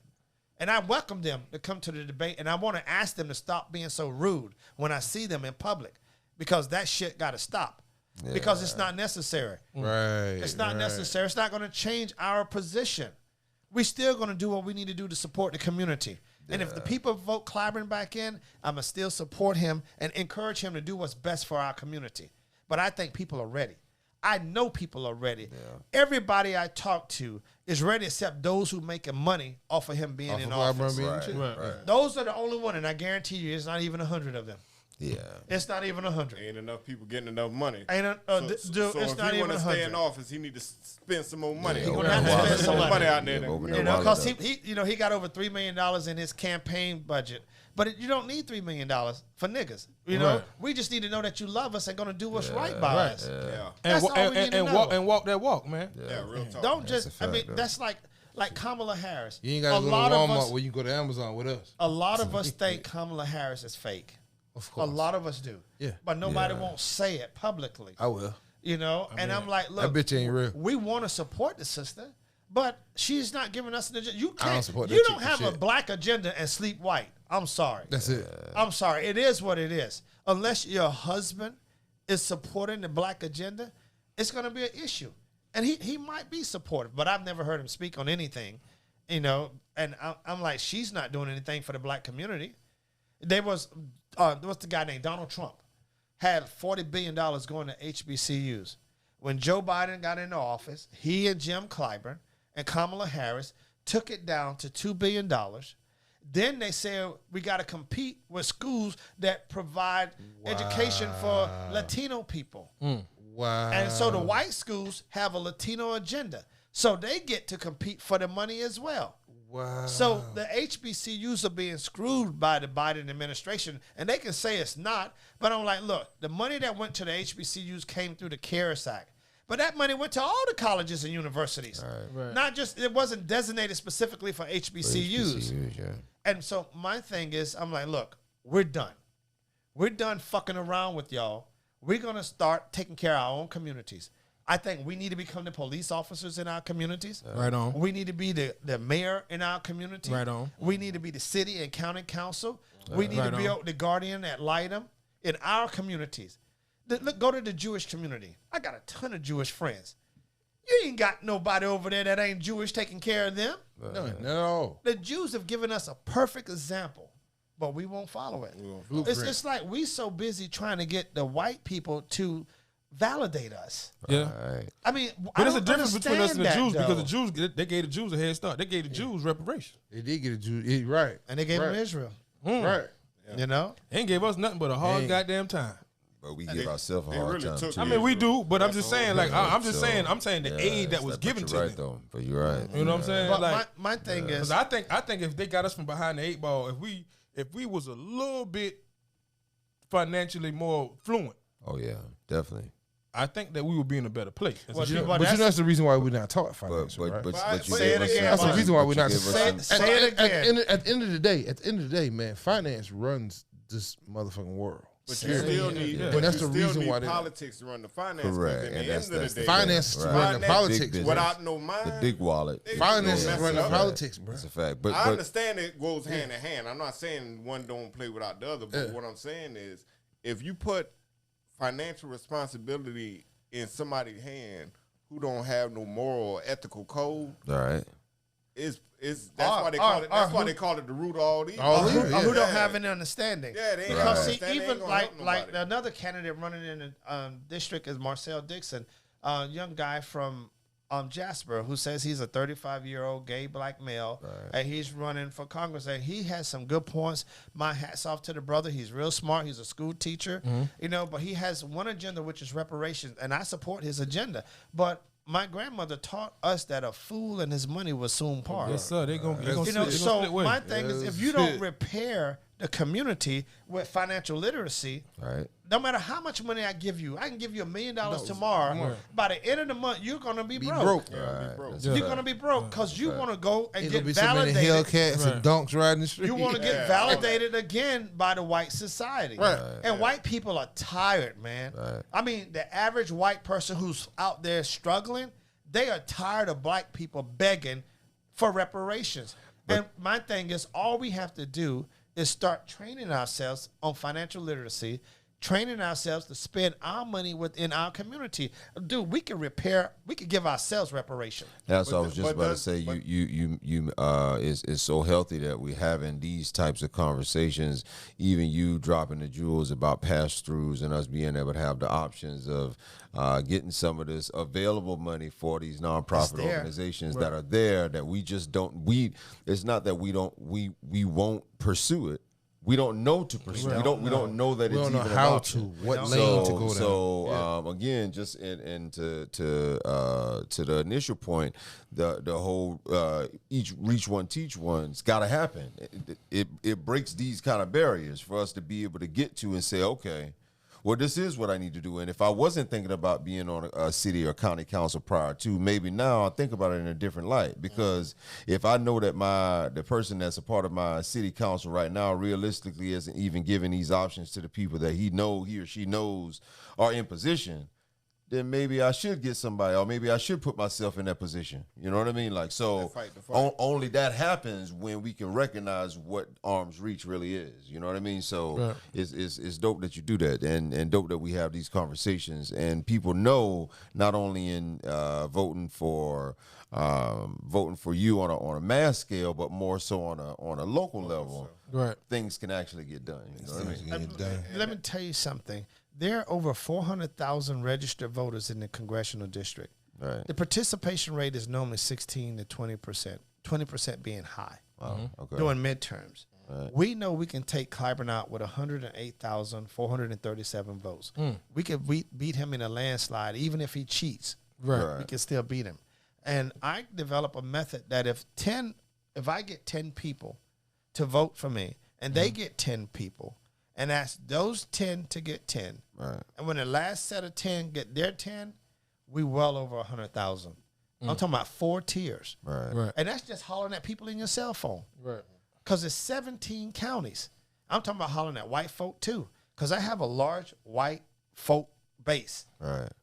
Speaker 4: And I welcome them to come to the debate, and I want to ask them to stop being so rude when I see them in public, because that shit got to stop. Because it's not necessary.
Speaker 2: Right.
Speaker 4: It's not necessary. It's not going to change our position. We're still going to do what we need to do to support the community. And if the people vote Clyburn back in, I'm going to still support him and encourage him to do what's best for our community. But I think people are ready. I know people are ready. Everybody I talk to is ready except those who making money off of him being in office. Those are the only one, and I guarantee you it's not even 100 of them.
Speaker 6: Yeah.
Speaker 4: It's not even 100.
Speaker 5: Ain't enough people getting enough money.
Speaker 4: Dude, it's
Speaker 5: if
Speaker 4: not
Speaker 5: he
Speaker 4: even
Speaker 5: want to stay
Speaker 4: 100.
Speaker 5: in office, he need to spend some more money.
Speaker 6: Yeah,
Speaker 5: He
Speaker 4: gonna
Speaker 5: gonna
Speaker 4: have to spend some
Speaker 5: money
Speaker 4: money.
Speaker 5: out there.
Speaker 4: You know, because he got over $3 million in his campaign budget. But you don't need $3 million for niggas. You know,
Speaker 1: Right.
Speaker 4: we just need to know that you love us and gonna do what's right by us.
Speaker 5: Yeah,
Speaker 4: That's all we need to know.
Speaker 1: walk that walk, man.
Speaker 5: yeah, real talk.
Speaker 4: Don't
Speaker 6: That's
Speaker 4: just.
Speaker 6: a
Speaker 4: I mean,
Speaker 6: fact, though.
Speaker 4: that's like Kamala Harris.
Speaker 2: You ain't got to go to Walmart where you go to Amazon with us.
Speaker 4: A lot of us think Kamala Harris is fake.
Speaker 2: Of
Speaker 4: A
Speaker 2: course.
Speaker 4: lot of us do.
Speaker 2: Yeah.
Speaker 4: But nobody won't say it publicly.
Speaker 2: I will.
Speaker 4: You know, and I'm like, look,
Speaker 2: That bitch ain't real.
Speaker 4: we want to support the sister, but she's not giving us an agenda. You
Speaker 2: I don't
Speaker 4: can't.
Speaker 2: support that
Speaker 4: You
Speaker 2: chick
Speaker 4: don't
Speaker 2: for
Speaker 4: have a
Speaker 2: shit.
Speaker 4: black agenda and sleep white. I'm sorry.
Speaker 2: That's it.
Speaker 4: I'm sorry. It is what it is. Unless your husband is supporting the black agenda, it's going to be an issue. And he might be supportive, but I've never heard him speak on anything, you know. And I'm like, she's not doing anything for the black community. There was what's the guy named Donald Trump had $40 billion going to HBCUs. When Joe Biden got into office, he and Jim Clyburn and Kamala Harris took it down to $2 billion. Then they said we got to compete with schools that provide education for Latino people.
Speaker 2: Wow.
Speaker 4: And so the white schools have a Latino agenda. So they get to compete for the money as well.
Speaker 2: Wow.
Speaker 4: So the HBCUs are being screwed by the Biden administration, and they can say it's not. But I'm like, look, the money that went to the HBCUs came through the CARES Act. But that money went to all the colleges and universities.
Speaker 1: Right.
Speaker 4: Not just, it wasn't designated specifically for HBCUs.
Speaker 6: Yeah.
Speaker 4: And so my thing is, I'm like, look, we're done. We're done fucking around with y'all. We're going to start taking care of our own communities. I think we need to become the police officers in our communities.
Speaker 1: Right on.
Speaker 4: We need to be the mayor in our community.
Speaker 1: Right on.
Speaker 4: We need to be the city and county council. We need
Speaker 1: Right
Speaker 4: to be
Speaker 1: on.
Speaker 4: the guardian at Lightem in our communities. Look, go to the Jewish community. I got a ton of Jewish friends. You ain't got nobody over there that ain't Jewish taking care of them.
Speaker 2: No, not at all.
Speaker 4: The Jews have given us a perfect example, but we won't follow it. It's like we so busy trying to get the white people to validate us.
Speaker 1: Yeah.
Speaker 6: Right.
Speaker 4: I mean,
Speaker 1: But
Speaker 4: I
Speaker 1: there's a
Speaker 4: don't
Speaker 1: difference between us and the
Speaker 4: understand
Speaker 1: Jews,
Speaker 4: that,
Speaker 1: because the
Speaker 4: though.
Speaker 1: Jews, they gave the Jews a head start. They gave the Jews reparations.
Speaker 2: They did get a Jew. Right.
Speaker 4: And they gave them
Speaker 2: right.
Speaker 4: Israel.
Speaker 2: Right.
Speaker 4: You know?
Speaker 1: They ain't gave us nothing but a hard goddamn time.
Speaker 6: But we give ourselves a hard
Speaker 5: really
Speaker 6: time
Speaker 5: took
Speaker 6: too.
Speaker 1: I mean, we do, but I'm just saying, like, I'm just
Speaker 6: So,
Speaker 1: saying, the aid that was given to
Speaker 6: right
Speaker 1: them.
Speaker 6: though. But you're right.
Speaker 1: You know what I'm saying?
Speaker 4: But
Speaker 1: Like,
Speaker 4: my thing is,
Speaker 1: 'cause I think if they got us from behind the 8 ball, if we was a little bit financially more fluent,
Speaker 6: Oh yeah, definitely.
Speaker 1: I think that we would be in a better place.
Speaker 4: Well,
Speaker 2: You know,
Speaker 4: Well,
Speaker 2: but
Speaker 4: that's-
Speaker 2: that's the reason why we're not taught
Speaker 6: But
Speaker 2: finance. right?
Speaker 6: you
Speaker 4: Say
Speaker 6: gave
Speaker 4: it
Speaker 6: us
Speaker 4: again,
Speaker 2: That's the
Speaker 4: Mark.
Speaker 2: reason why we're
Speaker 6: but
Speaker 2: not.
Speaker 6: you gave us
Speaker 4: Say-
Speaker 6: some-
Speaker 4: say it again.
Speaker 2: At the end of the day, man, finance runs this motherfucking world.
Speaker 5: But you still need,
Speaker 1: Yeah.
Speaker 5: but
Speaker 2: And that's
Speaker 5: you
Speaker 2: the
Speaker 5: still
Speaker 2: reason
Speaker 5: need
Speaker 2: why they-
Speaker 5: politics to run the finance. 'cause
Speaker 6: Correct.
Speaker 5: At the
Speaker 6: And
Speaker 5: end
Speaker 6: that's
Speaker 5: of the day,
Speaker 2: Finance to
Speaker 6: Right.
Speaker 2: run the
Speaker 5: Big
Speaker 2: politics,
Speaker 6: business.
Speaker 2: bro.
Speaker 5: without no mind,
Speaker 6: the big wallet.
Speaker 2: Finance
Speaker 5: Yeah.
Speaker 2: to run the
Speaker 5: Yeah.
Speaker 2: politics, bro.
Speaker 6: That's a fact.
Speaker 5: I
Speaker 6: But
Speaker 5: understand it goes hand in hand. I'm not saying one don't play without the other, but what I'm saying is if you put financial responsibility in somebody's hand who don't have no moral or ethical code,
Speaker 6: all right.
Speaker 5: That's why they call it. That's why they call it the root of all evil.
Speaker 4: Who don't have any understanding.
Speaker 5: Yeah, they ain't
Speaker 4: because see,
Speaker 5: understand.
Speaker 4: even like another candidate running in the district is Marcel Dixon, a young guy from Jasper, who says he's a 35-year-old gay black male, and he's running for Congress. And he has some good points. My hat's off to the brother. He's real smart. He's a school teacher, but he has one agenda, which is reparations, and I support his agenda. But my grandmother taught us that a fool and his money will soon part.
Speaker 1: Yes, sir. They're gonna
Speaker 4: So my thing is, if you don't repair the community with financial literacy, no matter how much money I give you, I can give you $1 million tomorrow. By the end of the month, you're gonna be broke. You're gonna be broke because you want to go and get
Speaker 2: be so many
Speaker 4: validated.
Speaker 2: Hellcats and donks riding the street.
Speaker 4: You want to get validated again by the white society. And white people are tired, man. I mean, the average white person who's out there struggling, they are tired of black people begging for reparations. And my thing is, all we have to do is start training ourselves on financial literacy, training ourselves to spend our money within our community. Dude, we can give ourselves reparation.
Speaker 6: That's what I was just about to say. It's so healthy that we're having these types of conversations, even you dropping the jewels about pass-throughs and us being able to have the options of getting some of this available money for these nonprofit organizations that are there, that we just don't, it's not that we won't pursue it. We don't know to pursue. We don't know that it's even an option.
Speaker 2: What lane to go down.
Speaker 6: So again, just to the initial point, the whole reach one, teach one's got to happen. It breaks these kind of barriers for us to be able to get to and say, okay, well, this is what I need to do. And if I wasn't thinking about being on a city or county council prior to, maybe now I think about it in a different light. Because if I know that the person that's a part of my city council right now realistically isn't even giving these options to the people that he or she knows are in position, then maybe I should get somebody, or maybe I should put myself in that position. You know what I mean? Like, so only that happens when we can recognize what arm's reach really is. You know what I mean? So it's dope that you do that, and dope that we have these conversations, and people know not only in voting for you on a mass scale, but more so on a local level. Things can actually get done. You know what I mean?
Speaker 4: Let me tell you something. There are over 400,000 registered voters in the congressional district. The participation rate is normally 16 to 20%, 20% being high during midterms. We know we can take Clyburn out with 108,437 votes. We could beat him in a landslide, even if he cheats. We can still beat him. And I develop a method that if I get 10 people to vote for me, and they get 10 people, and ask those 10 to get 10. And when the last set of 10 get their 10, we well over 100,000. I'm talking about 4 tiers. And that's just hollering at people in your cell phone. Because it's 17 counties. I'm talking about hollering at white folk too. Because I have a large white folk base.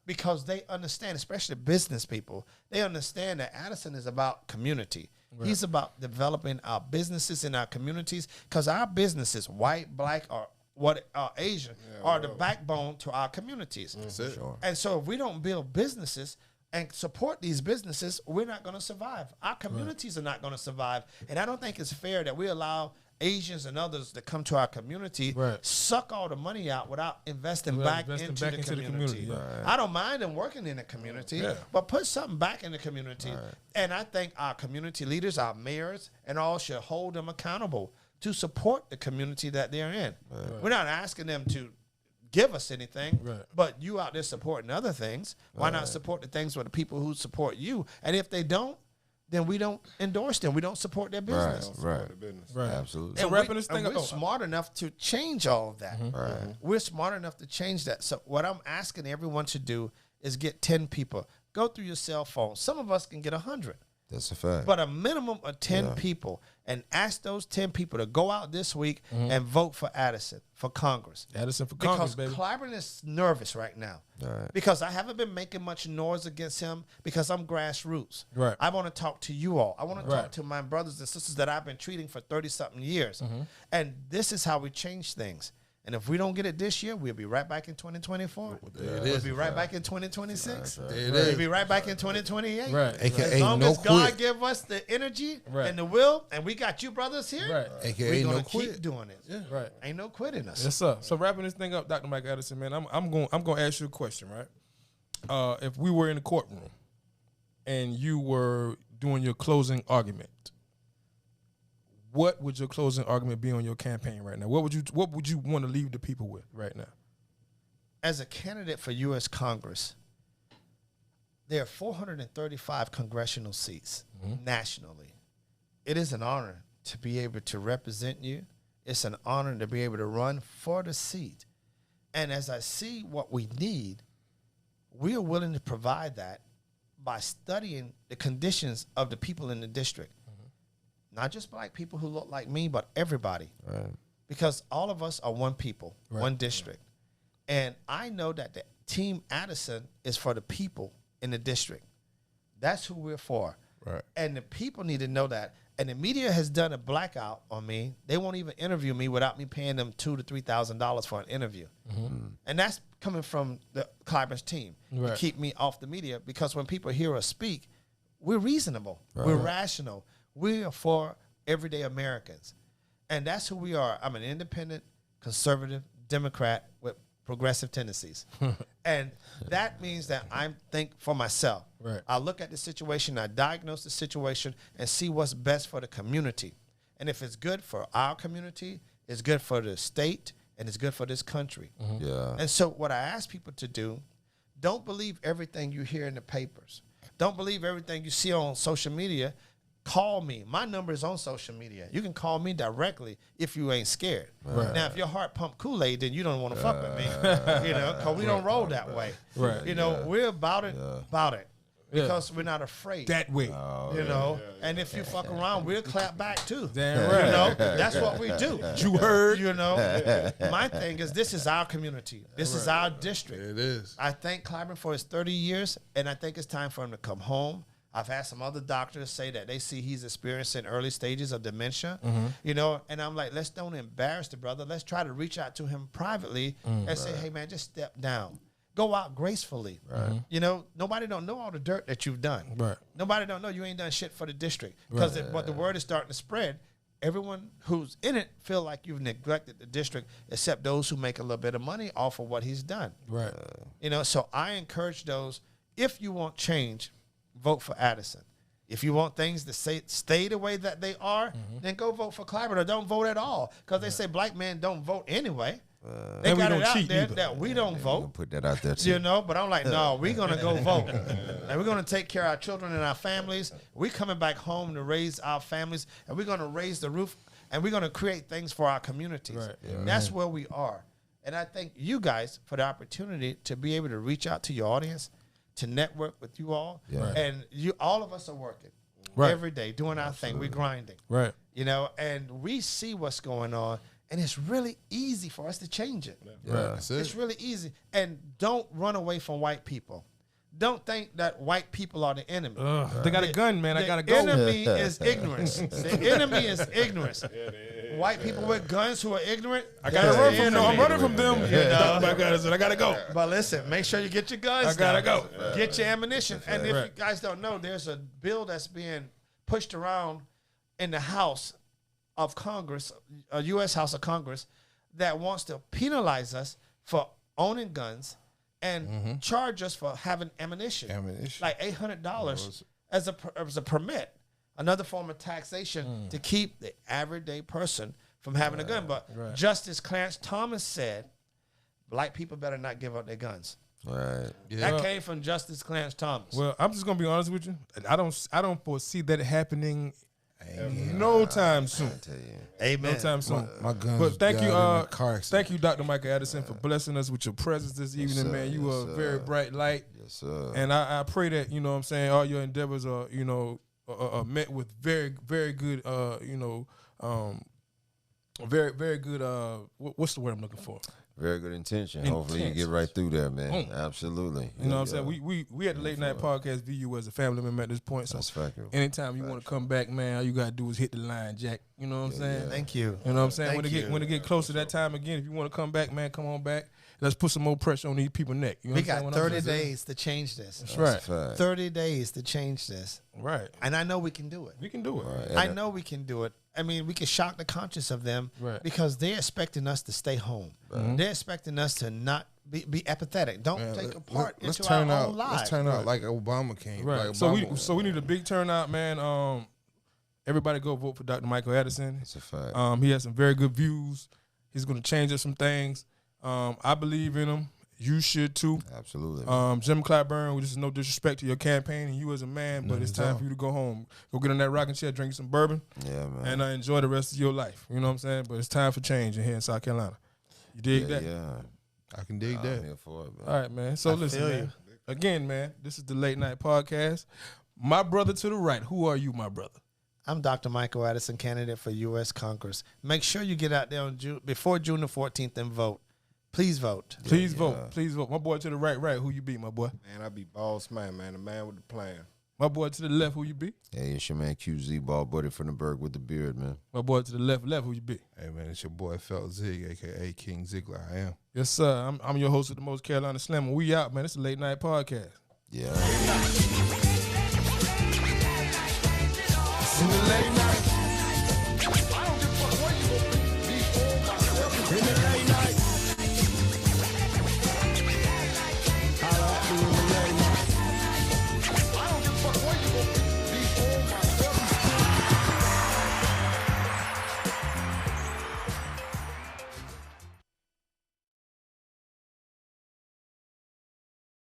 Speaker 4: Because they understand, especially business people, they understand that Addison is about community. He's about developing our businesses in our communities, because our businesses, white, black, or Asian, are the backbone to our communities. And so if we don't build businesses and support these businesses, we're not going to survive. Our communities are not going to survive. And I don't think it's fair that we allow Asians and others that come to our community suck all the money out without investing back into the community. I don't mind them working in the community, but put something back in the community. And I think our community leaders, our mayors, and all should hold them accountable to support the community that they're in. We're not asking them to give us anything, but you out there supporting other things. Why not support the things with the people who support you? And if they don't, then we don't endorse them. We don't support their business.
Speaker 6: Absolutely.
Speaker 4: And wrapping this thing up, we're smart enough to change all of that. We're smart enough to change that. So what I'm asking everyone to do is get 10 people. Go through your cell phone. Some of us can get 100.
Speaker 6: That's a fact.
Speaker 4: But a minimum of 10 people, and ask those 10 people to go out this week and vote for Addison for Congress.
Speaker 1: Addison for Congress,
Speaker 4: baby.
Speaker 1: baby.
Speaker 4: Because Clyburn is nervous right now. Because I haven't been making much noise against him, because I'm grassroots. I want to talk to you all. I want to talk to my brothers and sisters that I've been treating for 30-something years. And this is how we change things. And if we don't get it this year, we'll be right back in 2024. We'll be right back in 2026. We'll be right back in 2028.
Speaker 1: Right.
Speaker 4: As long as God give us the energy and the will, and we got you brothers here,
Speaker 2: AKA
Speaker 4: we're
Speaker 2: no
Speaker 4: gonna
Speaker 2: quit.
Speaker 4: keep doing it.
Speaker 1: Yeah. Right.
Speaker 4: Ain't no quitting us.
Speaker 1: Yes, sir. So wrapping this thing up, Dr. Mike Addison, man, I'm gonna ask you a question, right? If we were in the courtroom and you were doing your closing argument, what would your closing argument be on your campaign right now? What would you want to leave the people with right now?
Speaker 4: As a candidate for U.S. Congress, there are 435 congressional seats nationally. It is an honor to be able to represent you. It's an honor to be able to run for the seat. And as I see what we need, we are willing to provide that by studying the conditions of the people in the district. Not just black people who look like me, but everybody.
Speaker 6: Right.
Speaker 4: Because all of us are one people, one district. And I know that the team Addison is for the people in the district. That's who we're for.
Speaker 1: Right.
Speaker 4: And the people need to know that. And the media has done a blackout on me. They won't even interview me without me paying them $2,000 to $3,000 for an interview. And that's coming from the Clyburn's team to keep me off the media, because when people hear us speak, we're reasonable. We're rational. We are for everyday Americans. And that's who we are. I'm an independent, conservative, Democrat with progressive tendencies. And that means that I think for myself.
Speaker 1: Right.
Speaker 4: I look at the situation, I diagnose the situation, and see what's best for the community. And if it's good for our community, it's good for the state, and it's good for this country.
Speaker 6: Yeah.
Speaker 4: And so what I ask people to do, don't believe everything you hear in the papers. Don't believe everything you see on social media. Call me. My number is on social media. You can call me directly if you ain't scared. Right. Now, if your heart pump Kool-Aid, then you don't want to fuck with me, because we don't roll that way.
Speaker 1: Right.
Speaker 4: We're about it, because we're not afraid.
Speaker 1: That way.
Speaker 4: And if you fuck around, we'll clap back too.
Speaker 1: Damn right.
Speaker 4: That's what we do.
Speaker 1: You heard.
Speaker 4: My thing is, this is our community. This is our district.
Speaker 2: It is.
Speaker 4: I thank Clyburn for his 30 years, and I think it's time for him to come home. I've had some other doctors say that they see he's experiencing early stages of dementia, and I'm like, let's don't embarrass the brother. Let's try to reach out to him privately and say, hey, man, just step down. Go out gracefully. Right. Nobody don't know all the dirt that you've done.
Speaker 1: Right.
Speaker 4: Nobody don't know you ain't done shit for the district. Because but the word is starting to spread. Everyone who's in it feel like you've neglected the district, except those who make a little bit of money off of what he's done.
Speaker 1: Right.
Speaker 4: So I encourage those, if you want change, vote for Addison. If you want things to stay the way that they are, then go vote for Clyburn, or don't vote at all. Because they say black men don't vote anyway. They got it out there that we don't vote.
Speaker 6: Put that out there too.
Speaker 4: But I'm like, no, we're going to go vote. And we're going to take care of our children and our families. We're coming back home to raise our families, and we're going to raise the roof, and we're going to create things for our communities. Right. Yeah. That's where we are. And I thank you guys for the opportunity to be able to reach out to your audience, to network with you all. Yeah. And all of us are working every day, doing our thing. We're grinding. Right. And we see what's going on. And it's really easy for us to change it.
Speaker 6: Yeah.
Speaker 4: It's really easy. And don't run away from white people. Don't think that white people are the enemy.
Speaker 1: They got a gun, man. I got to go.
Speaker 4: The enemy is ignorance. The enemy is ignorance. White people with guns who are ignorant, I got to run from them. I'm running from them. I got to go. But listen, make sure you get your guns. I got to go. Get your ammunition. And if you guys don't know, there's a bill that's being pushed around in the House of Congress, U.S. House of Congress, that wants to penalize us for owning guns and charge us for having ammunition. Like $800 as a permit, another form of taxation to keep the everyday person from having a gun. But Justice Clarence Thomas said, black people better not give up their guns.
Speaker 6: Right.
Speaker 4: Yeah. That came from Justice Clarence Thomas.
Speaker 1: Well, I'm just gonna be honest with you. I don't foresee that happening no time soon.
Speaker 4: Amen.
Speaker 1: No time soon.
Speaker 2: My guns.
Speaker 1: But thank you, Dr. Michael Addison, for blessing us with your presence this evening,
Speaker 6: sir.
Speaker 1: man. You are a very bright light.
Speaker 6: Yes, sir.
Speaker 1: And I pray that, you know what I'm saying, all your endeavors are, met with very, very good, very, very good, what's the word I'm looking for?
Speaker 6: Very good intention. Hopefully you get right through there, man.
Speaker 1: Boom.
Speaker 6: Absolutely.
Speaker 1: You know what I'm saying? We at the Late Night Podcast view you as a family member at this point. So
Speaker 6: That's factual.
Speaker 1: anytime you want to come back, man, all you gotta do is hit the line, Jack. You know what I'm saying?
Speaker 4: Thank you.
Speaker 1: You know what I'm saying?
Speaker 4: Thank
Speaker 1: When it get close to that time again, if you want to come back, man, come on back. Let's put some more pressure on these people's neck. You know
Speaker 4: We
Speaker 1: what I'm saying?
Speaker 4: got
Speaker 1: What I'm
Speaker 4: 30
Speaker 1: saying?
Speaker 4: days to change this.
Speaker 1: That's right.
Speaker 6: Fact.
Speaker 4: 30 days to change this.
Speaker 1: Right.
Speaker 4: And I know we can do it.
Speaker 1: We can do it.
Speaker 6: Right.
Speaker 4: I know we can do it. I mean, we can shock the conscience of them
Speaker 1: Right.
Speaker 4: because they're expecting us to stay home. They're expecting us to not be apathetic. Don't take a part
Speaker 2: Let's
Speaker 4: into our
Speaker 2: turn out.
Speaker 4: own lives.
Speaker 2: Let's turn out like Obama came.
Speaker 1: Right.
Speaker 2: Like
Speaker 1: So
Speaker 2: Obama.
Speaker 1: we need a big turnout, man. Everybody go vote for Dr. Michael Addison.
Speaker 6: That's a fact.
Speaker 1: He has some very good views. He's going to change up some things. I believe in him. You should too.
Speaker 6: Absolutely.
Speaker 1: Jim Clyburn, which is no disrespect to your campaign and you as a man, but it's time for you to go home. Go get on that rocking chair, drink some bourbon,
Speaker 6: Yeah, man.
Speaker 1: and enjoy the rest of your life. You know what I'm saying? But it's time for change in here in South Carolina. You dig that?
Speaker 6: Yeah.
Speaker 2: I can dig
Speaker 6: I'm
Speaker 2: that.
Speaker 6: here for it, man.
Speaker 1: All right, man. So listen,
Speaker 4: feel
Speaker 1: man.
Speaker 4: you.
Speaker 1: Again, man, this is the Late Night Podcast. My brother to the right. Who are you, my brother?
Speaker 4: I'm Dr. Michael Addison, candidate for U.S. Congress. Make sure you get out there on before June the 14th and vote. Please vote.
Speaker 1: Please vote. Please vote. My boy to the right. Who you be, my boy?
Speaker 5: Man, I be Boss Man, the man with the plan.
Speaker 1: My boy to the left. Who you be?
Speaker 6: Hey, it's your man QZ, ball buddy from the Berg with the beard, man.
Speaker 1: My boy to the left. Who you be?
Speaker 2: Hey man, it's your boy Felt Zig, aka King Ziegler. I am.
Speaker 1: Yes, sir. I'm your host of the Most Carolina Slim. We out, man. It's a Late Night Podcast.
Speaker 6: Yeah.
Speaker 1: In the late night.